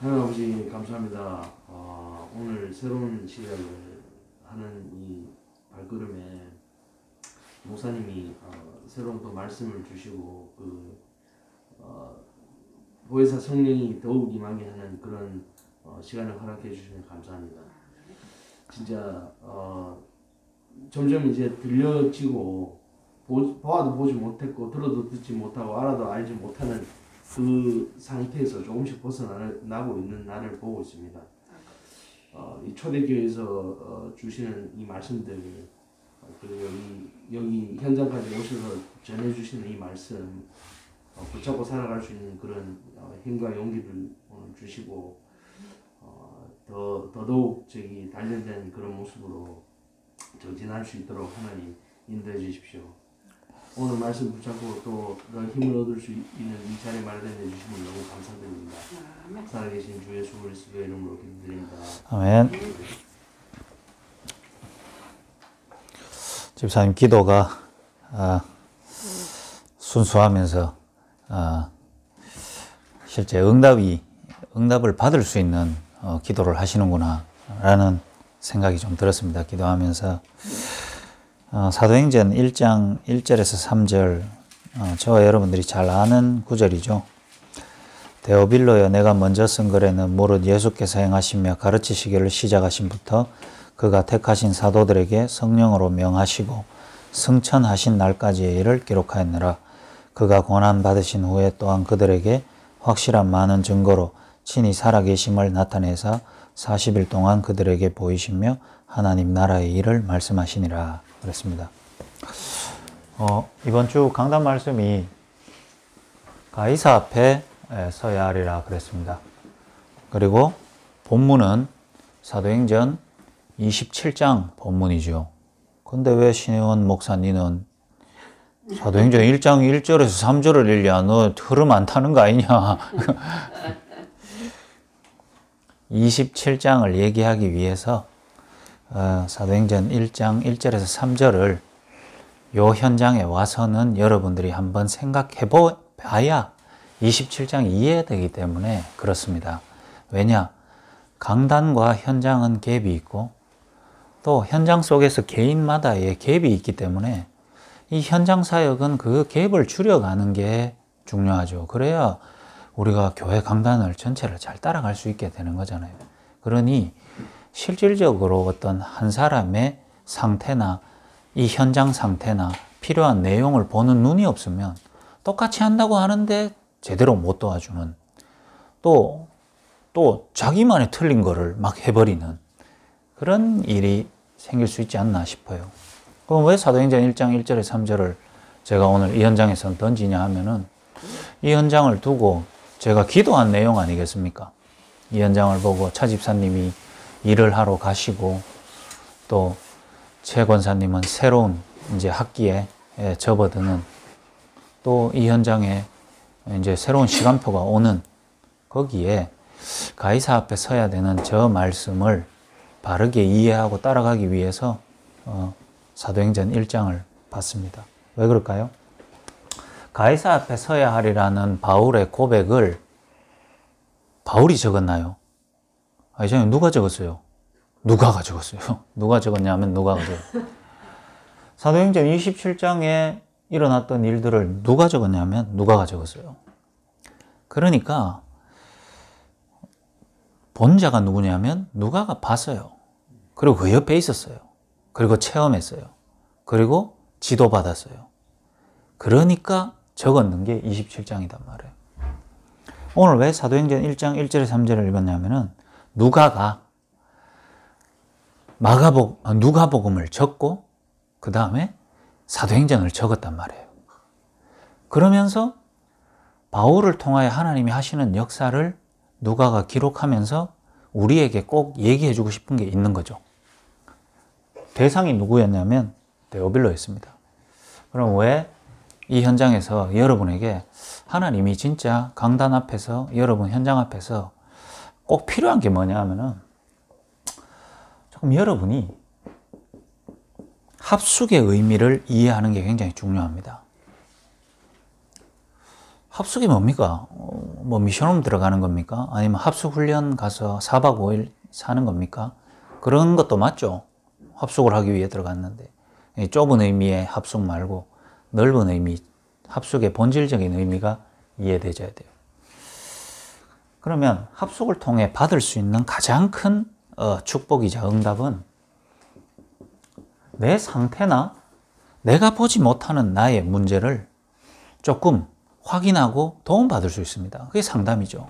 하나님 아버지 감사합니다. 오늘 새로운 시작을 하는 이 발걸음에 목사님이 새로운 또 말씀을 주시고 보혜사 성령이 더욱 임하게 하는 그런 시간을 허락해 주시면 감사합니다. 진짜 점점 이제 들려지고 보아도 보지 못했고 들어도 듣지 못하고 알아도 알지 못하는 그 상태에서 조금씩 벗어나고 있는 나를 보고 있습니다. 이 초대교회에서 주시는 이 말씀들 그리고 여기 현장까지 오셔서 전해주시는 이 말씀 붙잡고 살아갈 수 있는 그런 힘과 용기를 오늘 주시고 더더욱 단련된 그런 모습으로 정진할 수 있도록 하나님 인도해 주십시오. 오늘 말씀 붙잡고 또 그런 힘을 얻을 수 있는 이 자리에 마련해 주시면 너무 감사드립니다. 살아계신 주 예수 그리스도의 이름으로 기도드립니다. 아멘. 집사님 기도가 순수하면서 실제 응답을 받을 수 있는 기도를 하시는구나 라는 생각이 좀 들었습니다. 기도하면서 사도행전 1장 1절에서 3절 저와 여러분들이 잘 아는 구절이죠. 데오빌로여, 내가 먼저 쓴 글에는 무릇 예수께서 행하시며 가르치시기를 시작하신부터 그가 택하신 사도들에게 성령으로 명하시고 승천하신 날까지의 일을 기록하였느라. 그가 고난 받으신 후에 또한 그들에게 확실한 많은 증거로 친히 살아계심을 나타내사 40일 동안 그들에게 보이시며 하나님 나라의 일을 말씀하시니라 그랬습니다. 이번 주 강단 말씀이 가이사 앞에 서야 하리라 그랬습니다. 그리고 본문은 사도행전 27장 본문이죠. 근데 왜 신혜원 목사님은 사도행전 1장 1절에서 3절을 읽냐? 너 흐름 안 타는 거 아니냐? 27장을 얘기하기 위해서 사도행전 1장 1절에서 3절을 요 현장에 와서는 여러분들이 한번 생각해 봐야 27장 이해되기 때문에 그렇습니다. 왜냐? 강단과 현장은 갭이 있고 또 현장 속에서 개인마다의 갭이 있기 때문에 이 현장 사역은 그 갭을 줄여가는 게 중요하죠. 그래야 우리가 교회 강단을 전체를 잘 따라갈 수 있게 되는 거잖아요. 그러니 실질적으로 어떤 한 사람의 상태나 이 현장 상태나 필요한 내용을 보는 눈이 없으면 똑같이 한다고 하는데 제대로 못 도와주는 또 자기만의 틀린 거를 막 해버리는 그런 일이 생길 수 있지 않나 싶어요. 그럼 왜 사도행전 1장 1절에 3절을 제가 오늘 이 현장에서 던지냐 하면은 이 현장을 두고 제가 기도한 내용 아니겠습니까? 이 현장을 보고 차 집사님이 일을 하러 가시고 또 최 권사님은 새로운 이제 학기에 접어드는 또 이 현장에 이제 새로운 시간표가 오는 거기에 가이사 앞에 서야 되는 저 말씀을 바르게 이해하고 따라가기 위해서 사도행전 1장을 봤습니다. 왜 그럴까요? 가이사 앞에 서야 하리라는 바울의 고백을 바울이 적었나요? 아니잖아요. 누가 적었어요? 누가가 적었어요. 누가 적었냐면 누가가 적었어요. 사도행전 27장에 일어났던 일들을 누가 적었냐면 누가가 적었어요. 그러니까 본자가 누구냐면 누가가 봤어요. 그리고 그 옆에 있었어요. 그리고 체험했어요. 그리고 지도받았어요. 그러니까 적었는 게 27장이단 말이에요. 오늘 왜 사도행전 1장 1절에 3절을 읽었냐면은 누가가 누가복음을 적고 그 다음에 사도행전을 적었단 말이에요. 그러면서 바울을 통하여 하나님이 하시는 역사를 누가가 기록하면서 우리에게 꼭 얘기해 주고 싶은 게 있는 거죠. 대상이 누구였냐면 데오빌로였습니다. 그럼 왜 이 현장에서 여러분에게 하나님이 진짜 강단 앞에서 여러분 현장 앞에서 꼭 필요한 게 뭐냐 하면은 조금 여러분이 합숙의 의미를 이해하는 게 굉장히 중요합니다. 합숙이 뭡니까? 뭐 미션홈 들어가는 겁니까? 아니면 합숙훈련 가서 4박 5일 사는 겁니까? 그런 것도 맞죠. 합숙을 하기 위해 들어갔는데 좁은 의미의 합숙 말고 넓은 의미, 합숙의 본질적인 의미가 이해되어야 돼요. 그러면 합숙을 통해 받을 수 있는 가장 큰 축복이자 응답은 내 상태나 내가 보지 못하는 나의 문제를 조금 확인하고 도움받을 수 있습니다. 그게 상담이죠.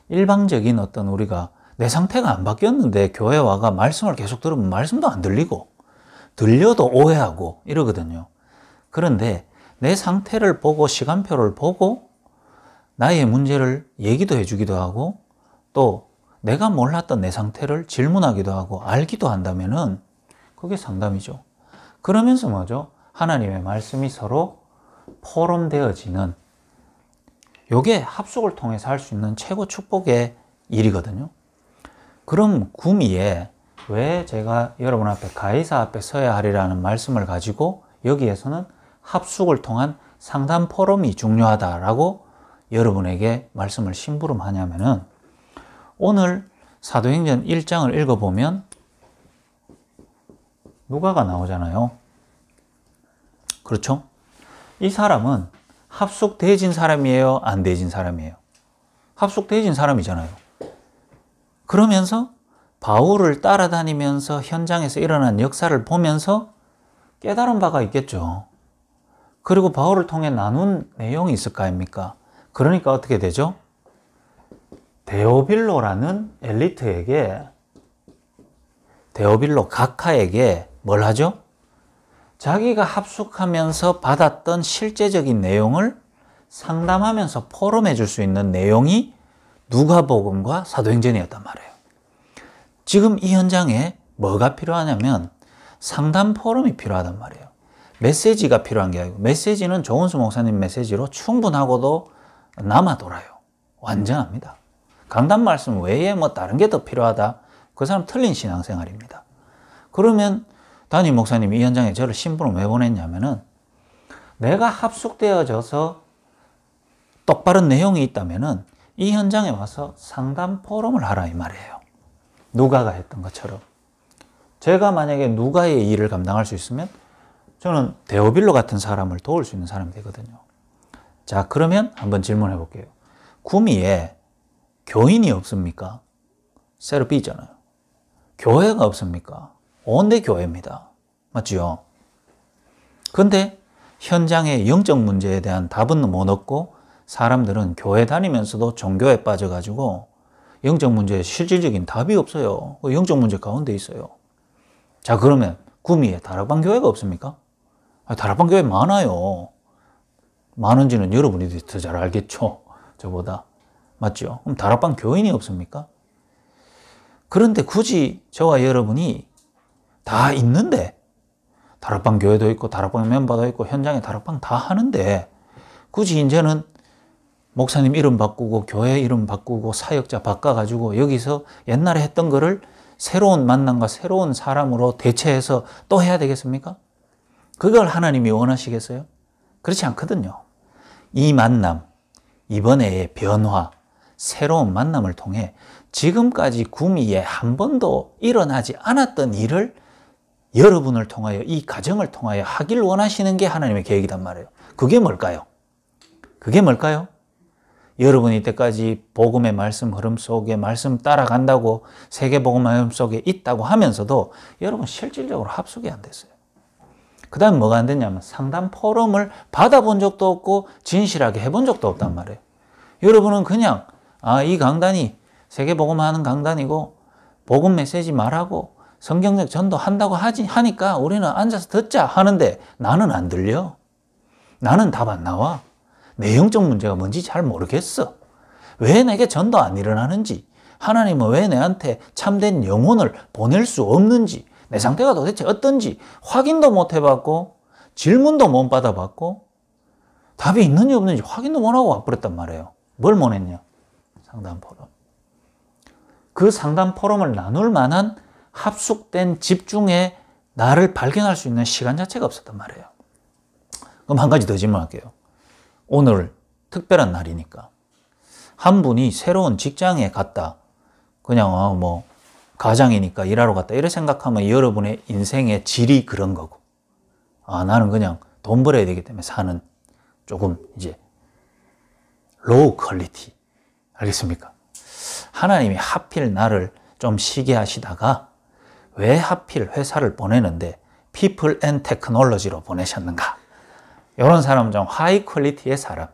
일방적인 어떤 우리가 내 상태가 안 바뀌었는데 교회 와가 말씀을 계속 들으면 말씀도 안 들리고 들려도 오해하고 이러거든요. 그런데 내 상태를 보고 시간표를 보고 나의 문제를 얘기도 해주기도 하고 또 내가 몰랐던 내 상태를 질문하기도 하고 알기도 한다면은 그게 상담이죠. 그러면서 뭐죠? 하나님의 말씀이 서로 포럼되어지는 요게 합숙을 통해서 할 수 있는 최고 축복의 일이거든요. 그럼 구미에 왜 제가 여러분 앞에 가이사 앞에 서야 하리라는 말씀을 가지고 여기에서는 합숙을 통한 상담 포럼이 중요하다라고 여러분에게 말씀을 심부름하냐면은 오늘 사도행전 1장을 읽어보면 누가가 나오잖아요. 그렇죠? 이 사람은 합숙되어진 사람이에요? 안 되어진 사람이에요? 합숙되어진 사람이잖아요. 그러면서 바울을 따라다니면서 현장에서 일어난 역사를 보면서 깨달은 바가 있겠죠. 그리고 바울을 통해 나눈 내용이 있을 거 아닙니까? 그러니까 어떻게 되죠? 데오빌로라는 엘리트에게, 데오빌로 각하에게 뭘 하죠? 자기가 합숙하면서 받았던 실제적인 내용을 상담하면서 포럼해 줄 수 있는 내용이 누가복음과 사도행전이었단 말이에요. 지금 이 현장에 뭐가 필요하냐면 상담 포럼이 필요하단 말이에요. 메시지가 필요한 게 아니고, 메시지는 조은수 목사님 메시지로 충분하고도 남아 돌아요. 완전합니다. 강단 말씀 외에 뭐 다른 게 더 필요하다? 그 사람 틀린 신앙생활입니다. 그러면 담임 목사님이 이 현장에 저를 심부름 왜 보냈냐면은 내가 합숙되어져서 똑바른 내용이 있다면은 이 현장에 와서 상담 포럼을 하라 이 말이에요. 누가가 했던 것처럼. 제가 만약에 누가의 일을 감당할 수 있으면 저는 데오빌로 같은 사람을 도울 수 있는 사람이 되거든요. 자, 그러면 한번 질문해 볼게요. 구미에 교인이 없습니까? 세르비잖아요. 교회가 없습니까? 온데 교회입니다. 맞죠? 근데 현장의 영적 문제에 대한 답은 못 얻고 사람들은 교회 다니면서도 종교에 빠져가지고 영적 문제에 실질적인 답이 없어요. 영적 문제 가운데 있어요. 자, 그러면 구미에 다락방 교회가 없습니까? 다락방 교회 많아요. 많은지는 여러분이 더 잘 알겠죠. 저보다. 맞죠? 그럼 다락방 교인이 없습니까? 그런데 굳이 저와 여러분이 다 있는데 다락방 교회도 있고 다락방 멤버도 있고 현장에 다락방 다 하는데 굳이 이제는 목사님 이름 바꾸고 교회 이름 바꾸고 사역자 바꿔가지고 여기서 옛날에 했던 거를 새로운 만남과 새로운 사람으로 대체해서 또 해야 되겠습니까? 그걸 하나님이 원하시겠어요? 그렇지 않거든요. 이 만남, 이번에의 변화, 새로운 만남을 통해 지금까지 구미에 한 번도 일어나지 않았던 일을 여러분을 통하여 이 가정을 통하여 하길 원하시는 게 하나님의 계획이란 말이에요. 그게 뭘까요? 그게 뭘까요? 여러분이 이때까지 복음의 말씀 흐름 속에 말씀 따라간다고 세계복음의 흐름 속에 있다고 하면서도 여러분 실질적으로 합숙이 안 됐어요. 그 다음 뭐가 안 됐냐면 상담 포럼을 받아본 적도 없고 진실하게 해본 적도 없단 말이에요. 여러분은 그냥 이 강단이 세계복음하는 강단이고 복음 메시지 말하고 성경적 전도한다고 하니까 우리는 앉아서 듣자 하는데 나는 안 들려. 나는 답 안 나와. 내 영적 문제가 뭔지 잘 모르겠어. 왜 내게 전도 안 일어나는지, 하나님은 왜 내한테 참된 영혼을 보낼 수 없는지, 내 상태가 도대체 어떤지 확인도 못 해봤고 질문도 못 받아봤고 답이 있는지 없는지 확인도 못 하고 와버렸단 말이에요. 뭘 못 했냐? 상담 포럼. 그 상담 포럼을 나눌 만한 합숙된 집중의 나를 발견할 수 있는 시간 자체가 없었단 말이에요. 그럼 한 가지 더 질문할게요. 오늘 특별한 날이니까 한 분이 새로운 직장에 갔다. 그냥 뭐 가장이니까 일하러 갔다. 이렇게 생각하면 여러분의 인생의 질이 그런 거고. 나는 그냥 돈 벌어야 되기 때문에 사는 조금 이제 로우 퀄리티. 알겠습니까? 하나님이 하필 나를 좀 쉬게 하시다가 왜 하필 회사를 보내는데 People and Technology로 보내셨는가? 이런 사람은 좀 하이 퀄리티의 사람.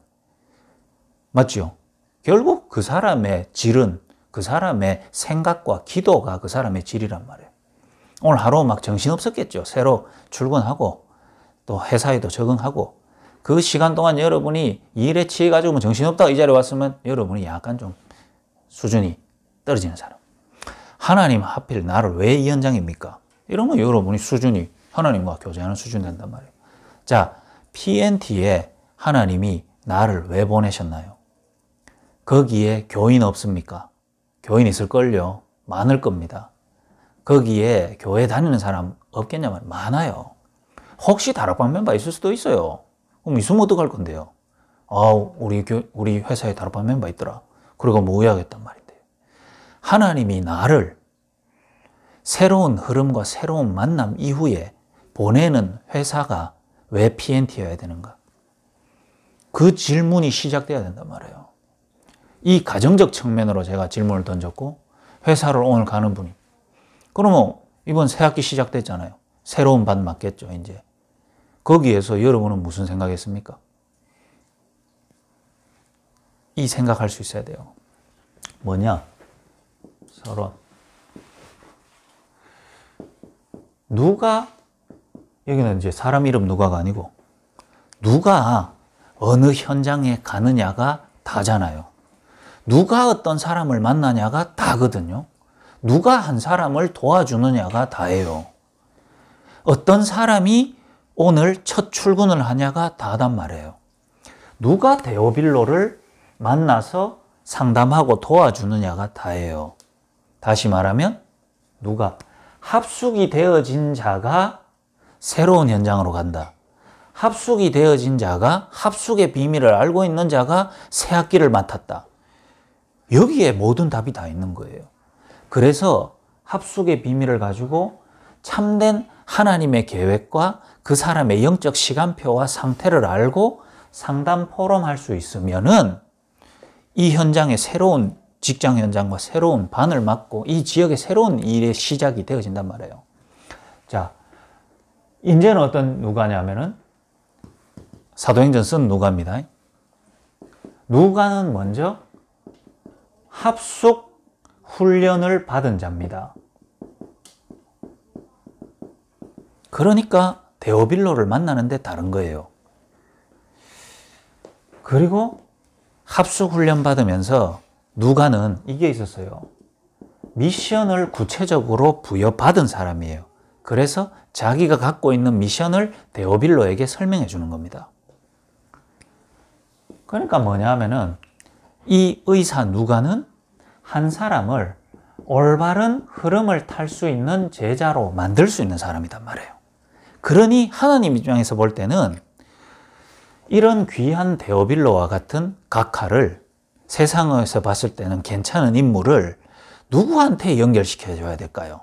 맞죠? 결국 그 사람의 질은 그 사람의 생각과 기도가 그 사람의 질이란 말이에요. 오늘 하루 막 정신없었겠죠. 새로 출근하고 또 회사에도 적응하고 그 시간 동안 여러분이 일에 취해가지고 정신없다가 이 자리에 왔으면 여러분이 약간 좀 수준이 떨어지는 사람. 하나님 하필 나를 왜 이 현장입니까? 이러면 여러분이 수준이 하나님과 교제하는 수준 된단 말이에요. 자, PNT에 하나님이 나를 왜 보내셨나요? 거기에 교인 없습니까? 교인 있을걸요? 많을 겁니다. 거기에 교회 다니는 사람 없겠냐면 많아요. 혹시 다락방 멤버 있을 수도 있어요. 그럼 있으면 어떡할 건데요? 우리 회사에 다락방 멤버 있더라. 그리고 뭐 의아하겠단 말인데요. 하나님이 나를 새로운 흐름과 새로운 만남 이후에 보내는 회사가 왜 PNT여야 되는가? 그 질문이 시작돼야 된단 말이에요. 이 가정적 측면으로 제가 질문을 던졌고 회사를 오늘 가는 분이 그러면 이번 새학기 시작됐잖아요. 새로운 반 맞겠죠, 이제. 거기에서 여러분은 무슨 생각했습니까? 이 생각할 수 있어야 돼요. 뭐냐? 서로 누가 여기는 이제 사람 이름 누가가 아니고 누가 어느 현장에 가느냐가 다잖아요. 누가 어떤 사람을 만나냐가 다거든요. 누가 한 사람을 도와주느냐가 다예요. 어떤 사람이 오늘 첫 출근을 하냐가 다단 말이에요. 누가 데오빌로를 만나서 상담하고 도와주느냐가 다예요. 다시 말하면 누가 합숙이 되어진 자가 새로운 현장으로 간다. 합숙이 되어진 자가 합숙의 비밀을 알고 있는 자가 새 학기를 맡았다. 여기에 모든 답이 다 있는 거예요. 그래서 합숙의 비밀을 가지고 참된 하나님의 계획과 그 사람의 영적 시간표와 상태를 알고 상담 포럼할 수 있으면은 이 현장의 새로운 직장 현장과 새로운 반을 맡고 이 지역의 새로운 일의 시작이 되어진단 말이에요. 자, 이제는 어떤 누가냐면은 사도행전 쓴 누가입니다. 누가는 먼저 합숙 훈련을 받은 자입니다. 그러니까 데오빌로를 만나는데 다른 거예요. 그리고 합숙 훈련 받으면서 누가는 이게 있었어요. 미션을 구체적으로 부여받은 사람이에요. 그래서 자기가 갖고 있는 미션을 데오빌로에게 설명해 주는 겁니다. 그러니까 뭐냐 하면은 이 의사 누가는 한 사람을 올바른 흐름을 탈 수 있는 제자로 만들 수 있는 사람이란 말이에요. 그러니 하나님 입장에서 볼 때는 이런 귀한 데오빌로와 같은 각하를 세상에서 봤을 때는 괜찮은 인물을 누구한테 연결시켜 줘야 될까요?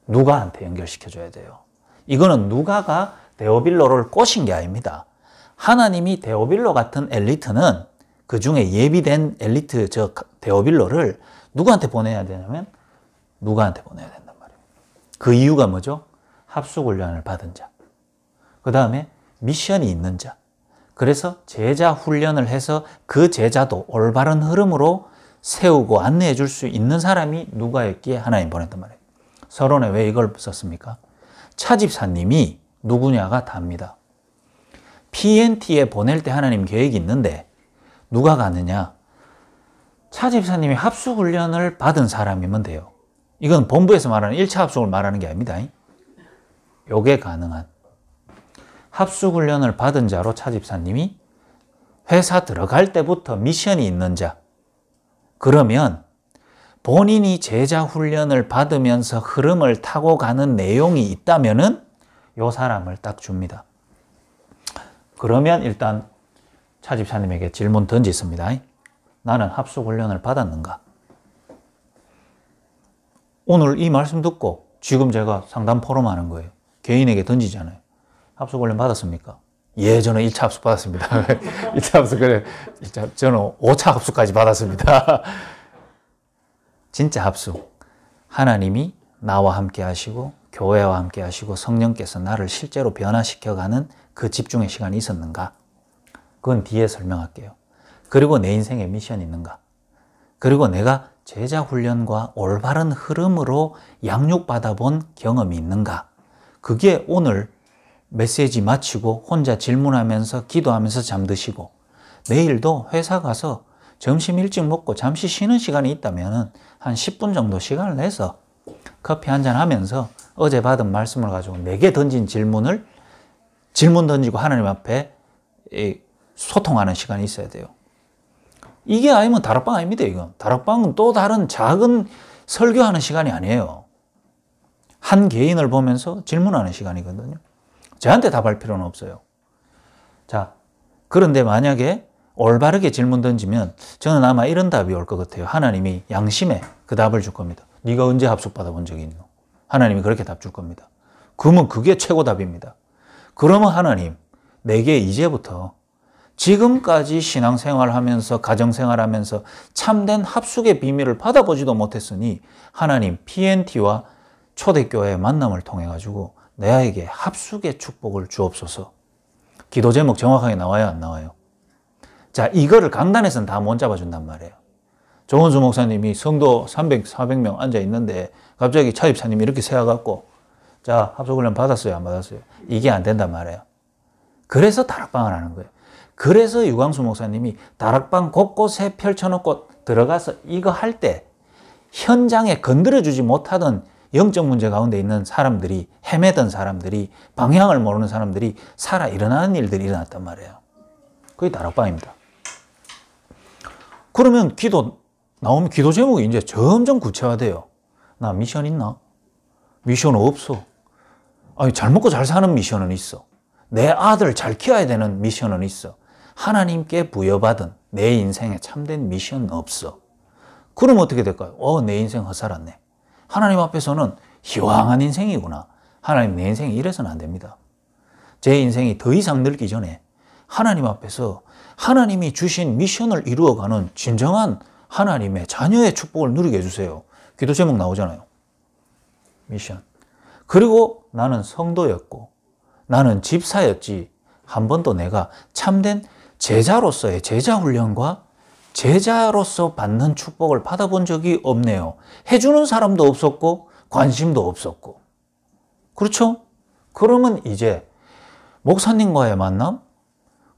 누가한테 연결시켜 줘야 돼요. 이거는 누가가 데오빌로를 꼬신 게 아닙니다. 하나님이 데오빌로 같은 엘리트는 그 중에 예비된 엘리트 저 데오빌로를 누구한테 보내야 되냐면 누가한테 보내야 된단 말이에요. 그 이유가 뭐죠? 합숙훈련을 받은 자. 그 다음에 미션이 있는 자. 그래서 제자 훈련을 해서 그 제자도 올바른 흐름으로 세우고 안내해 줄 수 있는 사람이 누가였기에 하나님 보냈단 말이에요. 서론에 왜 이걸 썼습니까? 차집사님이 누구냐가 답니다. PNT에 보낼 때 하나님 계획이 있는데 누가 가느냐? 차집사님이 합숙훈련을 받은 사람이면 돼요. 이건 본부에서 말하는 1차 합숙을 말하는 게 아닙니다. 요게 가능한. 합숙훈련을 받은 자로 차집사님이 회사 들어갈 때부터 미션이 있는 자. 그러면 본인이 제자 훈련을 받으면서 흐름을 타고 가는 내용이 있다면은 요 사람을 딱 줍니다. 그러면 일단 차집사님에게 질문 던지습니다. 나는 합숙훈련을 받았는가? 오늘 이 말씀 듣고 지금 제가 상담 포럼 하는 거예요. 개인에게 던지잖아요. 합숙훈련 받았습니까? 예, 저는 1차 합숙 받았습니다. 1차 합숙, 그래. 저는 5차 합숙까지 받았습니다. 진짜 합숙. 하나님이 나와 함께 하시고, 교회와 함께 하시고, 성령께서 나를 실제로 변화시켜가는 그 집중의 시간이 있었는가? 그건 뒤에 설명할게요. 그리고 내 인생에 미션이 있는가? 그리고 내가 제자 훈련과 올바른 흐름으로 양육받아 본 경험이 있는가? 그게 오늘 메시지 마치고 혼자 질문하면서 기도하면서 잠드시고, 내일도 회사 가서 점심 일찍 먹고 잠시 쉬는 시간이 있다면 한 10분 정도 시간을 내서 커피 한잔 하면서 어제 받은 말씀을 가지고 내게 던진 질문 던지고 하나님 앞에 소통하는 시간이 있어야 돼요. 이게 아니면 다락방 아닙니다. 이건 다락방은 또 다른 작은 설교하는 시간이 아니에요. 한 개인을 보면서 질문하는 시간이거든요. 저한테 답할 필요는 없어요. 자, 그런데 만약에 올바르게 질문 던지면 저는 아마 이런 답이 올 것 같아요. 하나님이 양심에 그 답을 줄 겁니다. 네가 언제 합숙 받아본 적이 있노? 하나님이 그렇게 답 줄 겁니다. 그러면 그게 최고 답입니다. 그러면 하나님, 내게 이제부터 지금까지 신앙생활하면서 가정생활하면서 참된 합숙의 비밀을 받아보지도 못했으니 하나님 PNT와 초대교회의 만남을 통해 가지고 내에게 합숙의 축복을 주옵소서. 기도 제목 정확하게 나와요, 안 나와요? 자, 이거를 강단에서는 다 못 잡아준단 말이에요. 조원수 목사님이 성도 300, 400명 앉아 있는데 갑자기 차집사님이 이렇게 세워갖고 자, 합숙훈련 받았어요, 안 받았어요? 이게 안 된단 말이에요. 그래서 다락방을 하는 거예요. 그래서 유광수 목사님이 다락방 곳곳에 펼쳐놓고 들어가서 이거 할 때 현장에 건드려주지 못하던 영적 문제 가운데 있는 사람들이, 헤매던 사람들이, 방향을 모르는 사람들이 살아 일어나는 일들이 일어났단 말이에요. 그게 다락방입니다. 그러면 기도 나오면 기도 제목이 이제 점점 구체화돼요. 나 미션 있나? 미션 없어. 아니, 잘 먹고 잘 사는 미션은 있어. 내 아들 잘 키워야 되는 미션은 있어. 하나님께 부여받은 내 인생에 참된 미션은 없어. 그럼 어떻게 될까요? 내 인생 헛살았네. 하나님 앞에서는 희왕한 인생이구나. 하나님, 내 인생이 이래서는 안 됩니다. 제 인생이 더 이상 늙기 전에 하나님 앞에서 하나님이 주신 미션을 이루어가는 진정한 하나님의 자녀의 축복을 누리게 해주세요. 기도 제목 나오잖아요. 미션. 그리고 나는 성도였고 나는 집사였지 한 번도 내가 참된 제자로서의 제자훈련과 제자로서 받는 축복을 받아본 적이 없네요. 해주는 사람도 없었고 관심도 없었고. 그렇죠? 그러면 이제 목사님과의 만남,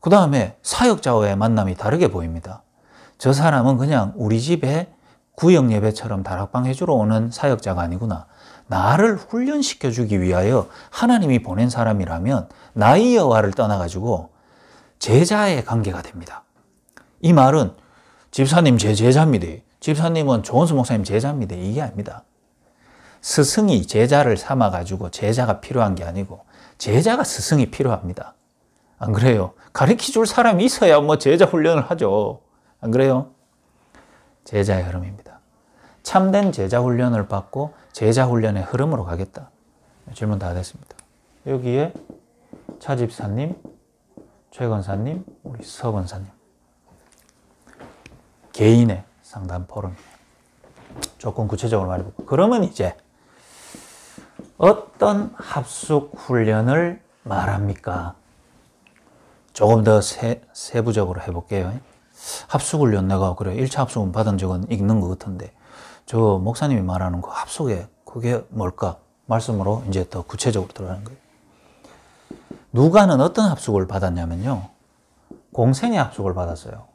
그 다음에 사역자와의 만남이 다르게 보입니다. 저 사람은 그냥 우리 집에 구역 예배처럼 다락방 해주러 오는 사역자가 아니구나. 나를 훈련시켜주기 위하여 하나님이 보낸 사람이라면 나의 여와를 떠나가지고 제자의 관계가 됩니다. 이 말은 집사님 제 제자입니다. 집사님은 조원수 목사님 제자입니다. 이게 아닙니다. 스승이 제자를 삼아가지고 제자가 필요한 게 아니고 제자가 스승이 필요합니다. 안 그래요? 가르쳐줄 사람이 있어야 뭐 제자 훈련을 하죠. 안 그래요? 제자의 흐름입니다. 참된 제자 훈련을 받고 제자 훈련의 흐름으로 가겠다. 질문 다 됐습니다. 여기에 차 집사님, 최 권사님, 우리 서 권사님. 개인의 상담 포럼이에요. 조금 구체적으로 말해볼게요. 그러면 이제 어떤 합숙 훈련을 말합니까? 조금 더 세부적으로 해볼게요. 합숙훈련 내가 그래 1차 합숙은 받은 적은 있는 것 같은데 저 목사님이 말하는 그 합숙에 그게 뭘까? 말씀으로 이제 더 구체적으로 들어가는 거예요. 누가는 어떤 합숙을 받았냐면요. 공생의 합숙을 받았어요.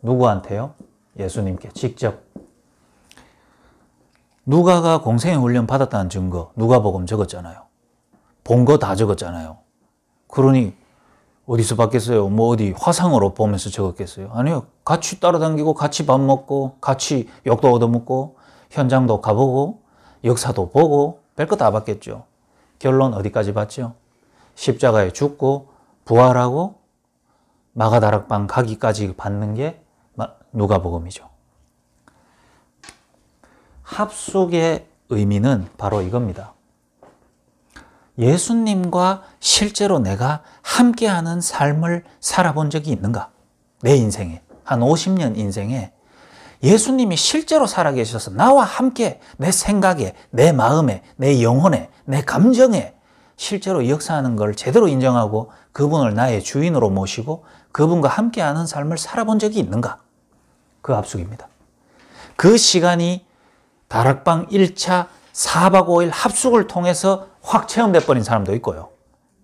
누구한테요? 예수님께 직접. 누가가 공생의 훈련 받았다는 증거 누가복음 적었잖아요. 본 거 다 적었잖아요. 그러니 어디서 받겠어요? 뭐 어디 화상으로 보면서 적었겠어요? 아니요. 같이 따라다니고 같이 밥 먹고 같이 욕도 얻어먹고 현장도 가보고 역사도 보고 별거 다 봤겠죠. 결론 어디까지 봤죠? 십자가에 죽고 부활하고 마가다락방 가기까지 받는 게 누가복음이죠. 합숙의 의미는 바로 이겁니다. 예수님과 실제로 내가 함께하는 삶을 살아본 적이 있는가? 내 인생에, 한 50년 인생에 예수님이 실제로 살아계셔서 나와 함께 내 생각에, 내 마음에, 내 영혼에, 내 감정에 실제로 역사하는 걸 제대로 인정하고 그분을 나의 주인으로 모시고 그분과 함께하는 삶을 살아본 적이 있는가? 그 합숙입니다. 그 시간이 다락방 1차 4박 5일 합숙을 통해서 확 체험돼 버린 사람도 있고요.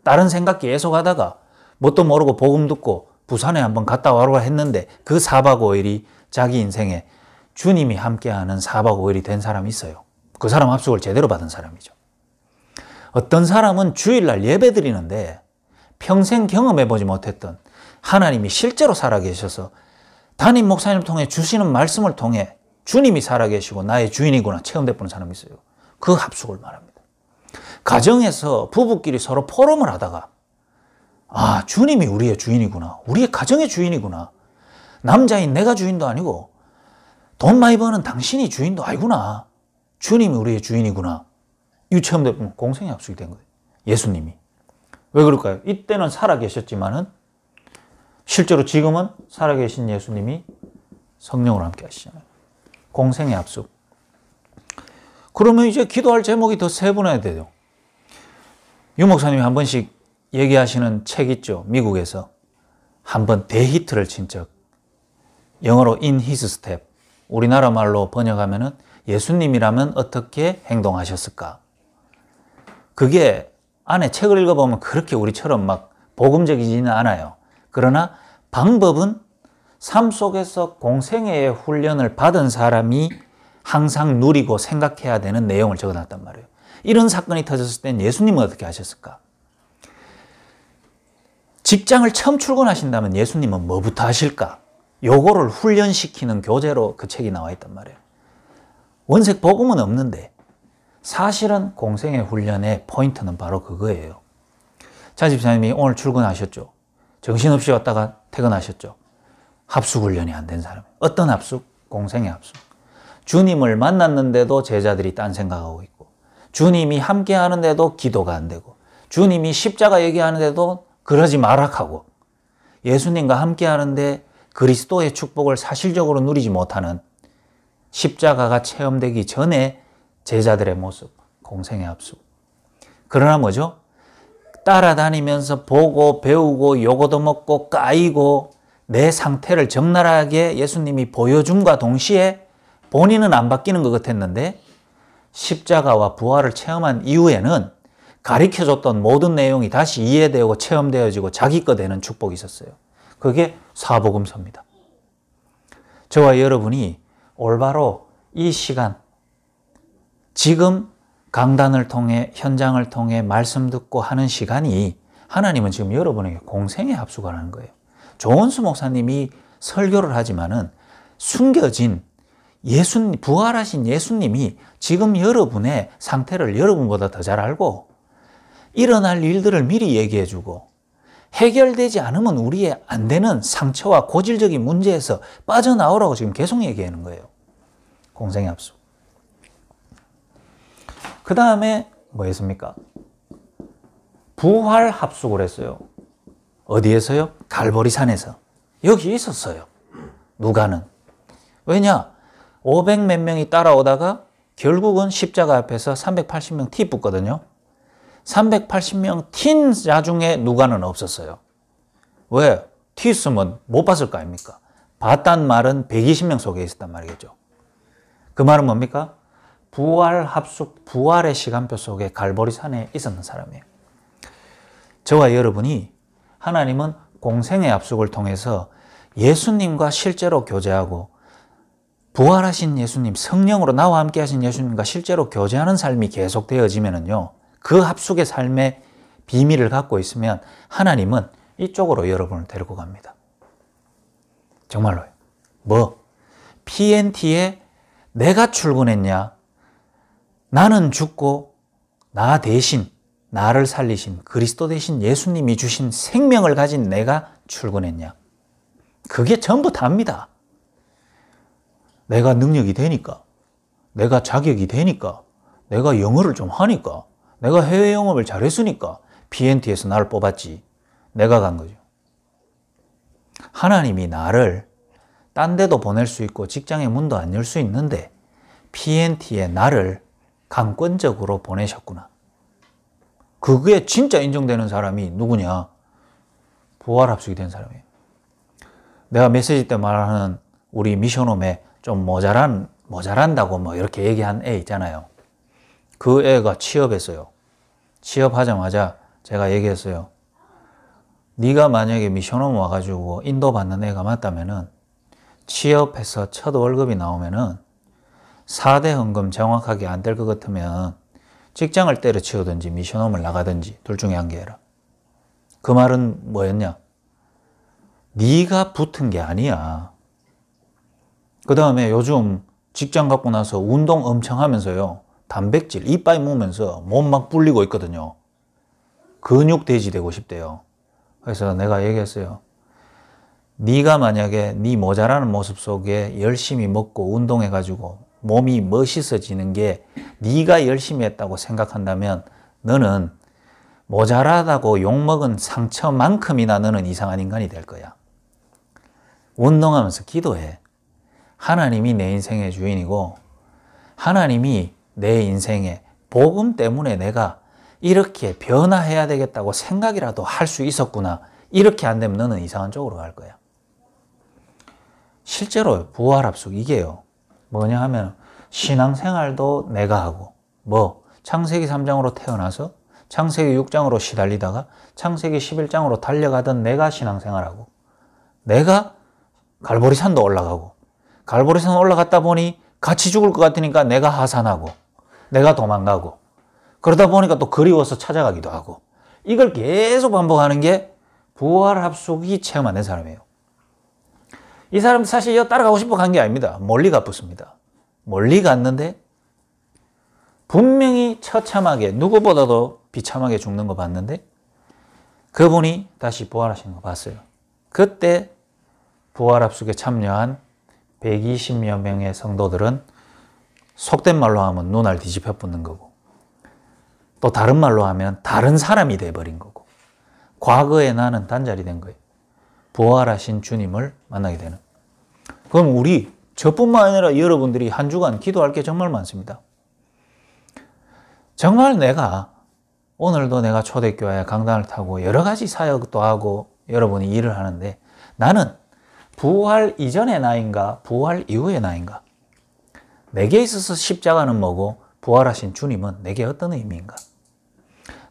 다른 생각 계속 하다가 뭣도 모르고 복음 듣고 부산에 한번 갔다 와라 했는데 그 4박 5일이 자기 인생에 주님이 함께하는 4박 5일이 된 사람이 있어요. 그 사람 합숙을 제대로 받은 사람이죠. 어떤 사람은 주일날 예배 드리는데 평생 경험해보지 못했던 하나님이 실제로 살아계셔서 담임 목사님을 통해 주시는 말씀을 통해 주님이 살아계시고 나의 주인이구나 체험돼보는 사람이 있어요. 그 합숙을 말합니다. 가정에서 부부끼리 서로 포럼을 하다가 아, 주님이 우리의 주인이구나. 우리의 가정의 주인이구나. 남자인 내가 주인도 아니고 돈 많이 버는 당신이 주인도 아니구나. 주님이 우리의 주인이구나. 이 체험돼보면 공생의 합숙이 된 거예요. 예수님이. 왜 그럴까요? 이때는 살아계셨지만은 실제로 지금은 살아계신 예수님이 성령으로 함께 하시잖아요. 공생의 합숙. 그러면 이제 기도할 제목이 더 세분화해야 돼요. 유 목사님이 한 번씩 얘기하시는 책 있죠. 미국에서. 한번 대히트를 친 적. 영어로 In His Step. 우리나라 말로 번역하면은 예수님이라면 어떻게 행동하셨을까? 그게 안에 책을 읽어보면 그렇게 우리처럼 막 복음적이지는 않아요. 그러나 방법은 삶 속에서 공생애의 훈련을 받은 사람이 항상 누리고 생각해야 되는 내용을 적어놨단 말이에요. 이런 사건이 터졌을 땐 예수님은 어떻게 하셨을까? 직장을 처음 출근하신다면 예수님은 뭐부터 하실까? 요거를 훈련시키는 교재로 그 책이 나와 있단 말이에요. 원색 복음은 없는데 사실은 공생의 훈련의 포인트는 바로 그거예요. 자 집사님이 오늘 출근하셨죠. 정신없이 왔다가 퇴근하셨죠. 합숙훈련이 안 된 사람. 어떤 합숙? 공생의 합숙. 주님을 만났는데도 제자들이 딴 생각하고 있고 주님이 함께 하는데도 기도가 안 되고 주님이 십자가 얘기하는데도 그러지 마라 하고 예수님과 함께 하는데 그리스도의 축복을 사실적으로 누리지 못하는 십자가가 체험되기 전에 제자들의 모습, 공생의 합숙. 그러나 뭐죠? 따라다니면서 보고 배우고 요거도 먹고 까이고 내 상태를 적나라하게 예수님이 보여줌과 동시에 본인은 안 바뀌는 것 같았는데 십자가와 부활을 체험한 이후에는 가르쳐줬던 모든 내용이 다시 이해되고 체험되어지고 자기 거 되는 축복이 있었어요. 그게 사복음서입니다. 저와 여러분이 올바로 이 시간 지금 강단을 통해 현장을 통해 말씀 듣고 하는 시간이 하나님은 지금 여러분에게 공생의 합숙을 하는 거예요. 조원수 목사님이 설교를 하지만은 숨겨진 예수님, 부활하신 예수님이 지금 여러분의 상태를 여러분보다 더 잘 알고 일어날 일들을 미리 얘기해 주고 해결되지 않으면 우리의 안 되는 상처와 고질적인 문제에서 빠져나오라고 지금 계속 얘기하는 거예요. 공생의 합숙. 그 다음에 뭐였습니까? 부활 합숙을 했어요. 어디에서요? 갈보리산에서. 여기 있었어요. 누가는. 왜냐? 500 몇 명이 따라오다가 결국은 십자가 앞에서 380명 티 붙거든요. 380명 튄 자 중에 누가는 없었어요. 왜? 티 있으면 못 봤을 거 아닙니까? 봤단 말은 120명 속에 있었단 말이겠죠. 그 말은 뭡니까? 부활 합숙, 부활의 시간표 속에 갈보리산에 있었는 사람이에요. 저와 여러분이 하나님은 공생의 합숙을 통해서 예수님과 실제로 교제하고 부활하신 예수님, 성령으로 나와 함께 하신 예수님과 실제로 교제하는 삶이 계속되어지면요. 그 합숙의 삶의 비밀을 갖고 있으면 하나님은 이쪽으로 여러분을 데리고 갑니다. 정말로요. 뭐? PNT에 내가 출근했냐? 나는 죽고 나 대신 나를 살리신 그리스도 대신 예수님이 주신 생명을 가진 내가 출근했냐? 그게 전부 다입니다. 내가 능력이 되니까, 내가 자격이 되니까, 내가 영어를 좀 하니까, 내가 해외 영업을 잘했으니까 PNT에서 나를 뽑았지. 내가 간 거죠. 하나님이 나를 딴 데도 보낼 수 있고 직장의 문도 안 열 수 있는데 PNT에 나를 강권적으로 보내셨구나. 그게 진짜 인정되는 사람이 누구냐? 부활합숙이 된 사람이에요. 내가 메시지 때 말하는 우리 미션홈에 좀 모자란다고 뭐 이렇게 얘기한 애 있잖아요. 그 애가 취업했어요. 취업하자마자 제가 얘기했어요. 네가 만약에 미션홈 와가지고 인도받는 애가 맞다면은 취업해서 첫 월급이 나오면은 4대 헌금 정확하게 안 될 것 같으면 직장을 때려치우든지 미션홈을 나가든지 둘 중에 한 개 해라. 그 말은 뭐였냐? 네가 붙은 게 아니야. 그 다음에 요즘 직장 갖고 나서 운동 엄청 하면서요. 단백질 이빨 모으면서 몸 막 불리고 있거든요. 근육 돼지 되고 싶대요. 그래서 내가 얘기했어요. 네가 만약에 네 모자라는 모습 속에 열심히 먹고 운동해가지고 몸이 멋있어지는 게 네가 열심히 했다고 생각한다면 너는 모자라다고 욕먹은 상처만큼이나 너는 이상한 인간이 될 거야. 운동하면서 기도해. 하나님이 내 인생의 주인이고 하나님이 내 인생에 복음 때문에 내가 이렇게 변화해야 되겠다고 생각이라도 할 수 있었구나. 이렇게 안 되면 너는 이상한 쪽으로 갈 거야. 실제로 부활합숙 이게요. 뭐냐 하면 신앙생활도 내가 하고 창세기 3장으로 태어나서 창세기 6장으로 시달리다가 창세기 11장으로 달려가던 내가 신앙생활하고 내가 갈보리산도 올라가고 갈보리산 올라갔다 보니 같이 죽을 것 같으니까 내가 하산하고 내가 도망가고 그러다 보니까 또 그리워서 찾아가기도 하고 이걸 계속 반복하는 게 부활합숙이 체험 안 된 사람이에요. 이 사람도 사실 따라가고 싶어 간 게 아닙니다. 멀리 가붙습니다. 멀리 갔는데 분명히 처참하게 누구보다도 비참하게 죽는 거 봤는데 그분이 다시 부활하시는 거 봤어요. 그때 부활합숙에 참여한 120여 명의 성도들은 속된 말로 하면 눈알 뒤집혀 붙는 거고 또 다른 말로 하면 다른 사람이 돼버린 거고 과거에 나는 단절이 된 거예요. 부활하신 주님을 만나게 되는. 그럼 저뿐만 아니라 여러분들이 한 주간 기도할 게 정말 많습니다. 정말 오늘도 내가 초대교회 강단을 타고 여러 가지 사역도 하고 여러분이 일을 하는데 나는 부활 이전의 나인가 부활 이후의 나인가? 내게 있어서 십자가는 뭐고 부활하신 주님은 내게 어떤 의미인가?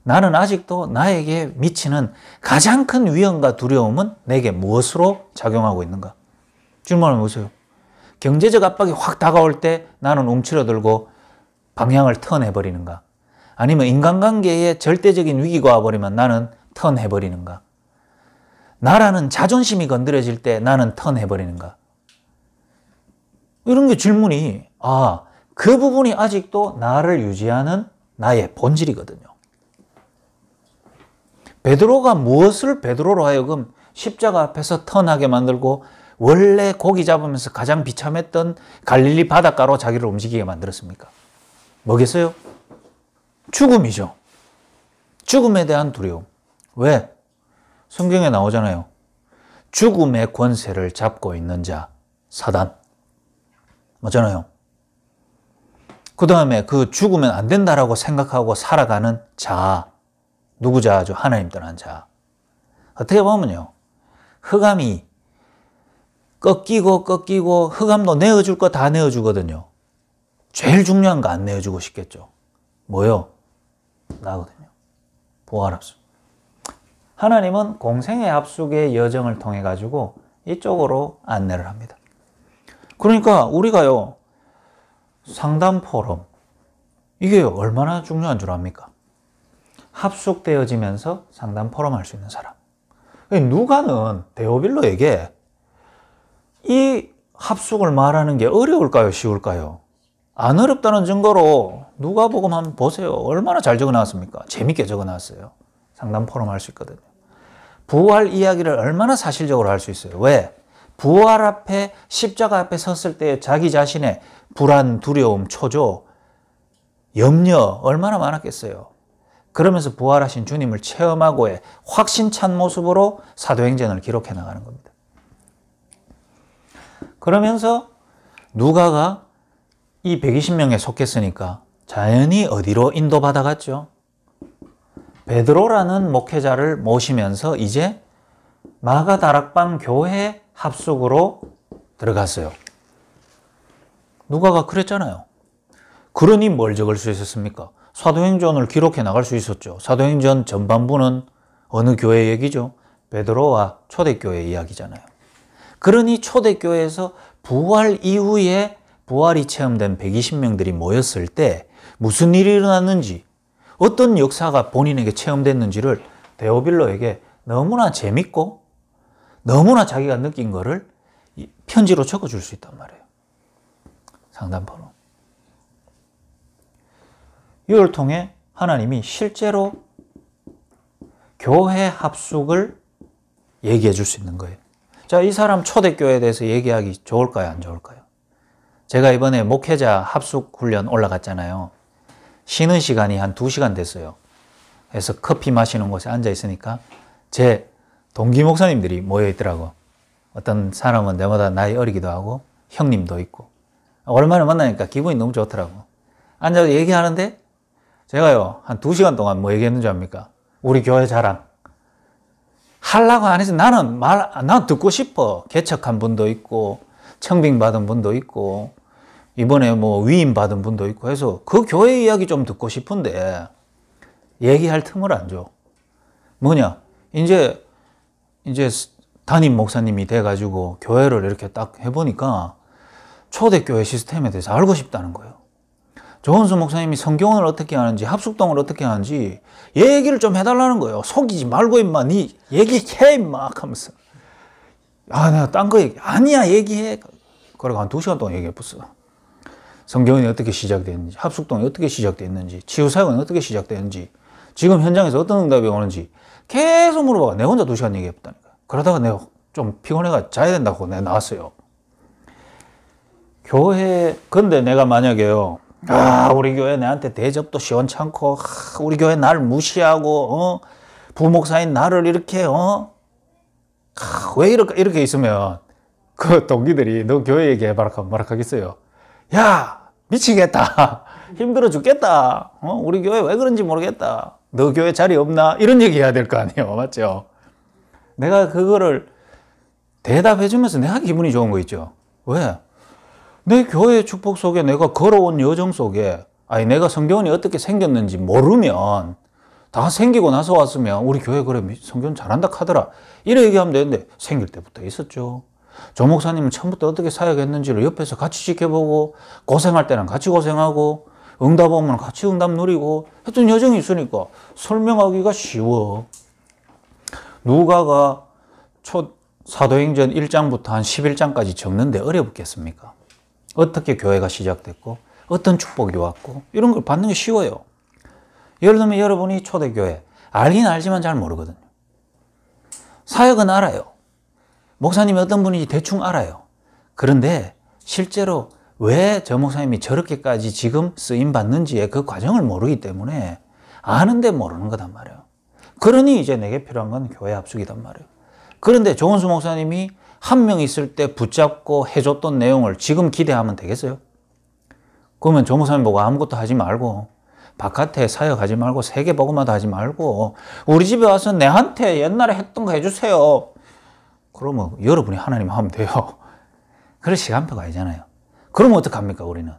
나는 아직도 나에게 미치는 가장 큰 위험과 두려움은 내게 무엇으로 작용하고 있는가? 질문을 보세요. 경제적 압박이 확 다가올 때 나는 움츠러들고 방향을 턴해버리는가? 아니면 인간관계에 절대적인 위기가 와버리면 나는 턴해버리는가? 나라는 자존심이 건드려질 때 나는 턴해버리는가? 이런 게 질문이 그 부분이 아직도 나를 유지하는 나의 본질이거든요. 베드로가 무엇을 베드로로 하여금 십자가 앞에서 턴하게 만들고 원래 고기 잡으면서 가장 비참했던 갈릴리 바닷가로 자기를 움직이게 만들었습니까? 뭐겠어요? 죽음이죠. 죽음에 대한 두려움. 왜? 성경에 나오잖아요. 죽음의 권세를 잡고 있는 자, 사단. 맞잖아요. 그 다음에 그 죽으면 안 된다라고 생각하고 살아가는 자. 누구 자죠? 하나님 떠난 자. 어떻게 보면요. 흑암이 꺾이고 흑암도 내어줄 거 다 내어주거든요. 제일 중요한 거 안 내어주고 싶겠죠. 뭐요? 나거든요. 부활합숙. 하나님은 공생의 합숙의 여정을 통해 가지고 이쪽으로 안내를 합니다. 그러니까 우리가요. 상담 포럼. 이게 얼마나 중요한 줄 압니까? 합숙되어지면서 상담 포럼 할 수 있는 사람. 누가는 데오빌로에게 이 합숙을 말하는 게 어려울까요? 쉬울까요? 안 어렵다는 증거로 누가복음 한번 보세요. 얼마나 잘 적어놨습니까? 재밌게 적어놨어요. 상담 포럼 할 수 있거든요. 부활 이야기를 얼마나 사실적으로 할 수 있어요. 왜? 부활 앞에 십자가 앞에 섰을 때 자기 자신의 불안, 두려움, 초조, 염려 얼마나 많았겠어요. 그러면서 부활하신 주님을 체험하고의 확신찬 모습으로 사도행전을 기록해 나가는 겁니다. 그러면서 누가가 이 120명에 속했으니까 자연히 어디로 인도받아 갔죠? 베드로라는 목회자를 모시면서 이제 마가다락방 교회 합숙으로 들어갔어요. 누가가 그랬잖아요. 그러니 뭘 적을 수 있었습니까? 사도행전을 기록해 나갈 수 있었죠. 사도행전 전반부는 어느 교회 얘기죠? 베드로와 초대교회 이야기잖아요. 그러니 초대교회에서 부활 이후에 부활이 체험된 120명들이 모였을 때 무슨 일이 일어났는지, 어떤 역사가 본인에게 체험됐는지를 데오빌로에게 너무나 재밌고 너무나 자기가 느낀 거를 편지로 적어줄 수 있단 말이에요. 상담번호. 이걸 통해 하나님이 실제로 교회 합숙을 얘기해 줄 수 있는 거예요. 자, 이 사람 초대교회에 대해서 얘기하기 좋을까요? 안 좋을까요? 제가 이번에 목회자 합숙 훈련 올라갔잖아요. 쉬는 시간이 한 2시간 됐어요. 그래서 커피 마시는 곳에 앉아 있으니까 제 동기 목사님들이 모여 있더라고. 어떤 사람은 내보다 나이 어리기도 하고 형님도 있고. 오랜만에 만나니까 기분이 너무 좋더라고. 앉아서 얘기하는데 제가요 한 2시간 동안 뭐 얘기했는 줄 압니까? 우리 교회 자랑. 하려고 안 해서 난 듣고 싶어. 개척한 분도 있고 청빙 받은 분도 있고 이번에 뭐 위임 받은 분도 있고 해서 그 교회 이야기 좀 듣고 싶은데 얘기할 틈을 안 줘. 뭐냐? 이제 담임 목사님이 돼가지고 교회를 이렇게 딱 해보니까 초대교회 시스템에 대해서 알고 싶다는 거예요. 조은수 목사님이 성경을 어떻게 하는지 합숙동을 어떻게 하는지 얘기를 좀 해달라는 거예요. 속이지 말고 임마 니 얘기해 임마 하면서 내가 딴 거 얘기 아니야 얘기해. 그리고 한 2시간 동안 얘기해봤어. 성경이 어떻게 시작됐는지, 합숙동이 어떻게 시작됐는지, 치유사역은 어떻게 시작됐는지, 지금 현장에서 어떤 응답이 오는지 계속 물어봐. 내가 혼자 2시간 얘기해봤다니까. 그러다가 내가 좀 피곤해가 자야 된다고 내가 나왔어요. 근데 내가 만약에요, 우리 교회 내한테 대접도 시원찮고, 우리 교회 나를 무시하고, 부목사인 나를 이렇게, 왜 이렇게 있으면, 그 동기들이 너 교회 얘기해봐라 하면 뭐라 하겠어요? 야, 미치겠다. 힘들어 죽겠다. 우리 교회 왜 그런지 모르겠다. 너 교회 자리 없나? 이런 얘기 해야 될 거 아니에요. 맞죠? 내가 그거를 대답해주면서 내가 기분이 좋은 거 있죠. 왜? 내 교회 축복 속에 내가 걸어온 여정 속에 내가 성경이 어떻게 생겼는지 모르면 다 생기고 나서 왔으면 우리 교회 그래 성경 잘한다 하더라. 이렇게 얘기하면 되는데 생길 때부터 있었죠. 조 목사님은 처음부터 어떻게 사역했는지를 옆에서 같이 지켜보고 고생할 때는 같이 고생하고 응답 오면 같이 응답 누리고 했던 여정이 있으니까 설명하기가 쉬워. 누가가 사도행전 1장부터 한 11장까지 적는데 어렵겠습니까? 어떻게 교회가 시작됐고 어떤 축복이 왔고 이런 걸 받는 게 쉬워요. 예를 들면 여러분이 초대교회 알긴 알지만 잘 모르거든요. 사역은 알아요. 목사님이 어떤 분인지 대충 알아요. 그런데 실제로 왜 저 목사님이 저렇게까지 지금 쓰임 받는지의 그 과정을 모르기 때문에 아는데 모르는 거단 말이에요. 그러니 이제 내게 필요한 건 교회 합숙이단 말이에요. 그런데 조은수 목사님이 한 명 있을 때 붙잡고 해줬던 내용을 지금 기대하면 되겠어요? 그러면 조 목사님 보고 아무것도 하지 말고 바깥에 사역하지 말고 세계복음화도 하지 말고 우리 집에 와서 내한테 옛날에 했던 거 해주세요. 그러면 여러분이 하나님 하면 돼요. 그럴 시간표가 아니잖아요. 그러면 어떡합니까 우리는?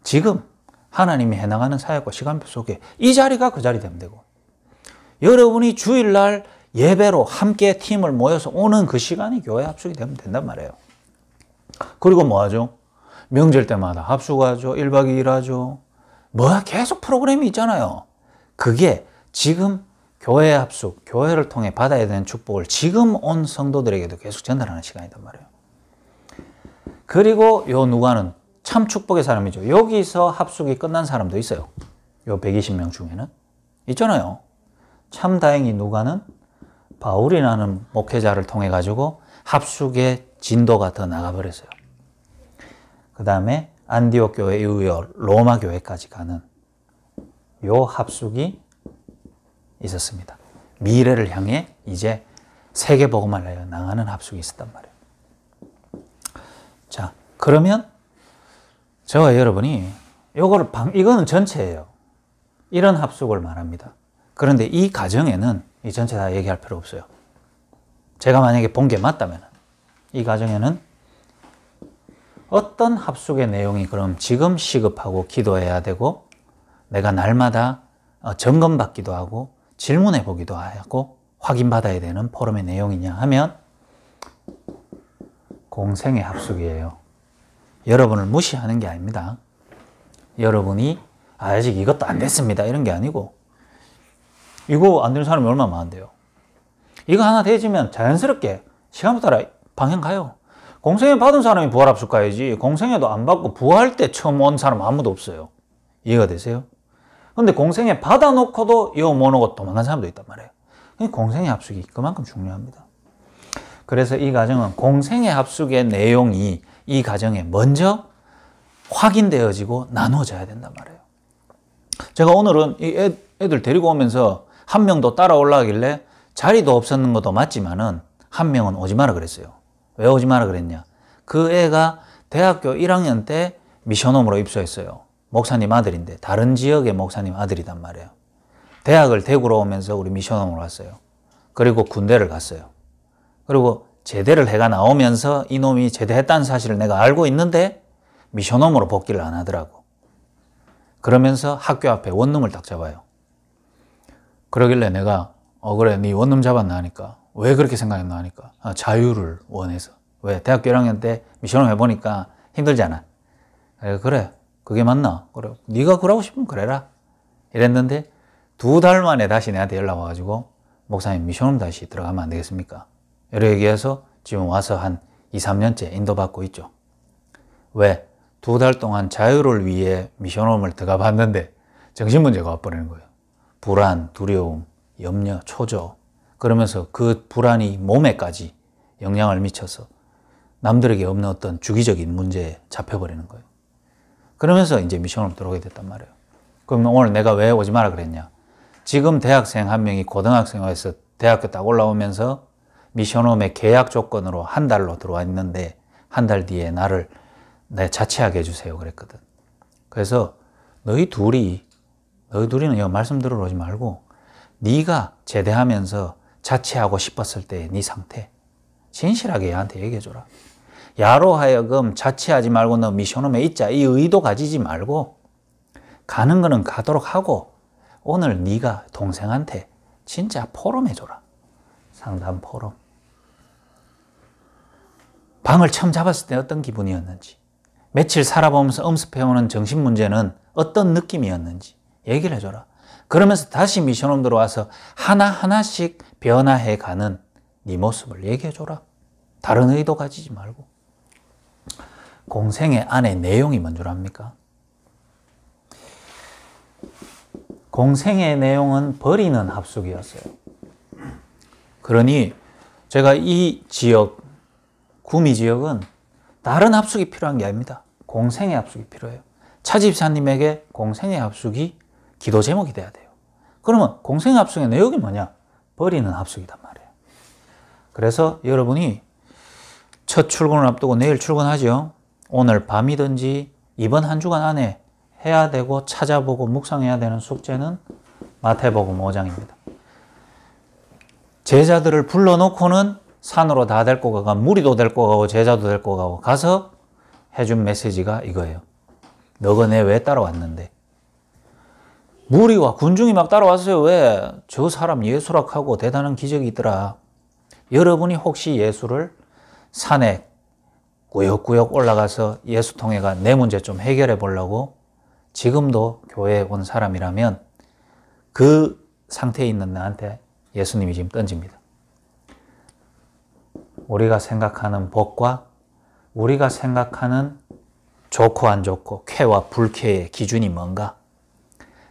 지금 하나님이 해나가는 사역과 시간표 속에 이 자리가 그 자리 되면 되고 여러분이 주일날 예배로 함께 팀을 모여서 오는 그 시간이 교회 합숙이 되면 된단 말이에요. 그리고 뭐 하죠? 명절 때마다 합숙하죠. 1박 2일 하죠. 계속 프로그램이 있잖아요. 그게 지금 교회 합숙, 교회를 통해 받아야 되는 축복을 지금 온 성도들에게도 계속 전달하는 시간이단 말이에요. 그리고 요 누가는 참 축복의 사람이죠. 여기서 합숙이 끝난 사람도 있어요. 요 120명 중에는. 있잖아요. 참 다행히 누가는 바울이라는 목회자를 통해 가지고 합숙의 진도가 더 나가버렸어요. 그 다음에 안디옥 교회 이후에 로마 교회까지 가는 요 합숙이 있었습니다. 미래를 향해 이제 세계 복음을 나가는 합숙이 있었단 말이에요. 자, 그러면 저와 여러분이 이거는 전체예요. 이런 합숙을 말합니다. 그런데 이 가정에는 이 전체 다 얘기할 필요 없어요. 제가 만약에 본 게 맞다면 이 가정에는 어떤 합숙의 내용이 그럼 지금 시급하고 기도해야 되고 내가 날마다 점검받기도 하고 질문해 보기도 하고 확인받아야 되는 포럼의 내용이냐 하면 공생의 합숙이에요. 여러분을 무시하는 게 아닙니다. 여러분이 아직 이것도 안 됐습니다 이런 게 아니고 이거 안 되는 사람이 얼마나 많은데요. 이거 하나 되지면 자연스럽게 시간부터 따라 방향 가요. 공생애 받은 사람이 부활합숙 가야지 공생애도 안 받고 부활 때 처음 온 사람 아무도 없어요. 이해가 되세요? 근데 공생애 받아놓고도 이거 못 오고 도망간 사람도 있단 말이에요. 공생애 합숙이 그만큼 중요합니다. 그래서 이 가정은 공생애 합숙의 내용이 이 가정에 먼저 확인되어지고 나누어져야 된단 말이에요. 제가 오늘은 이 애들 데리고 오면서 한 명도 따라 올라가길래 자리도 없었는 것도 맞지만은 한 명은 오지 마라 그랬어요. 왜 오지 마라 그랬냐? 그 애가 대학교 1학년 때 미션홈으로 입소했어요. 목사님 아들인데 다른 지역의 목사님 아들이단 말이에요. 대학을 대구로 오면서 우리 미션홈으로 왔어요. 그리고 군대를 갔어요. 그리고 제대를 해가 나오면서 이놈이 제대했다는 사실을 내가 알고 있는데 미션홈으로 복귀를 안 하더라고. 그러면서 학교 앞에 원룸을 딱 잡아요. 그러길래 내가 그래 네 원룸 잡았나 하니까 왜 그렇게 생각했나 하니까 자유를 원해서. 왜? 대학교 1학년 때 미션홈 해보니까 힘들잖아. 그래 그게 맞나? 그래 네가 그러고 싶으면 그래라 이랬는데 2달 만에 다시 내한테 연락 와가지고 목사님 미션홈 다시 들어가면 안 되겠습니까? 이렇게 얘기해서 지금 와서 한 2, 3년째 인도받고 있죠. 왜? 2달 동안 자유를 위해 미션홈을 들어가 봤는데 정신문제가 와버리는 거예요. 불안, 두려움, 염려, 초조 그러면서 그 불안이 몸에까지 영향을 미쳐서 남들에게 없는 어떤 주기적인 문제에 잡혀버리는 거예요. 그러면서 이제 미션홈 들어오게 됐단 말이에요. 그럼 오늘 내가 왜 오지 마라 그랬냐? 지금 대학생 한 명이 고등학생에서 대학교 딱 올라오면서 미션홈의 계약 조건으로 한 달로 들어와 있는데 한 달 뒤에 나를 자취하게 해주세요 그랬거든. 그래서 너희 둘이는 이거 말씀 들으러 오지 말고 네가 제대하면서 자취하고 싶었을 때 네 상태 진실하게 얘한테 얘기해줘라. 야로 하여금 자취하지 말고 너 미션홈에 있자 이 의도 가지지 말고 가는 거는 가도록 하고 오늘 네가 동생한테 진짜 포럼 해줘라. 상담 포럼. 방을 처음 잡았을 때 어떤 기분이었는지 며칠 살아보면서 엄습해오는 정신문제는 어떤 느낌이었는지 얘기를 해줘라. 그러면서 다시 미션홈 들어와서 하나하나씩 변화해가는 네 모습을 얘기해줘라. 다른 의도 가지지 말고. 공생애 안에 내용이 뭔 줄 압니까? 공생의 내용은 버리는 합숙이었어요. 그러니 제가 이 지역, 구미 지역은 다른 합숙이 필요한 게 아닙니다. 공생의 합숙이 필요해요. 차집사님에게 공생의 합숙이 기도 제목이 돼야 돼요. 그러면 공생의 합숙의 내용이 뭐냐? 버리는 합숙이단 말이에요. 그래서 여러분이 첫 출근을 앞두고 내일 출근하죠. 오늘 밤이든지 이번 한 주간 안에 해야 되고 찾아보고 묵상해야 되는 숙제는 마태복음 5장입니다. 제자들을 불러놓고는 산으로 다 데리고 가고 무리도 데리고 가고 제자도 데리고 가고 가서 해준 메시지가 이거예요. 너가 내 왜 따라왔는데? 무리와 군중이 막 따라왔어요. 왜? 저 사람 예수락하고 대단한 기적이 있더라. 여러분이 혹시 예수를 산에 꾸역꾸역 올라가서 예수통해가 내 문제 좀 해결해 보려고 지금도 교회에 온 사람이라면 그 상태에 있는 나한테 예수님이 지금 던집니다. 우리가 생각하는 복과 우리가 생각하는 좋고 안 좋고 쾌와 불쾌의 기준이 뭔가?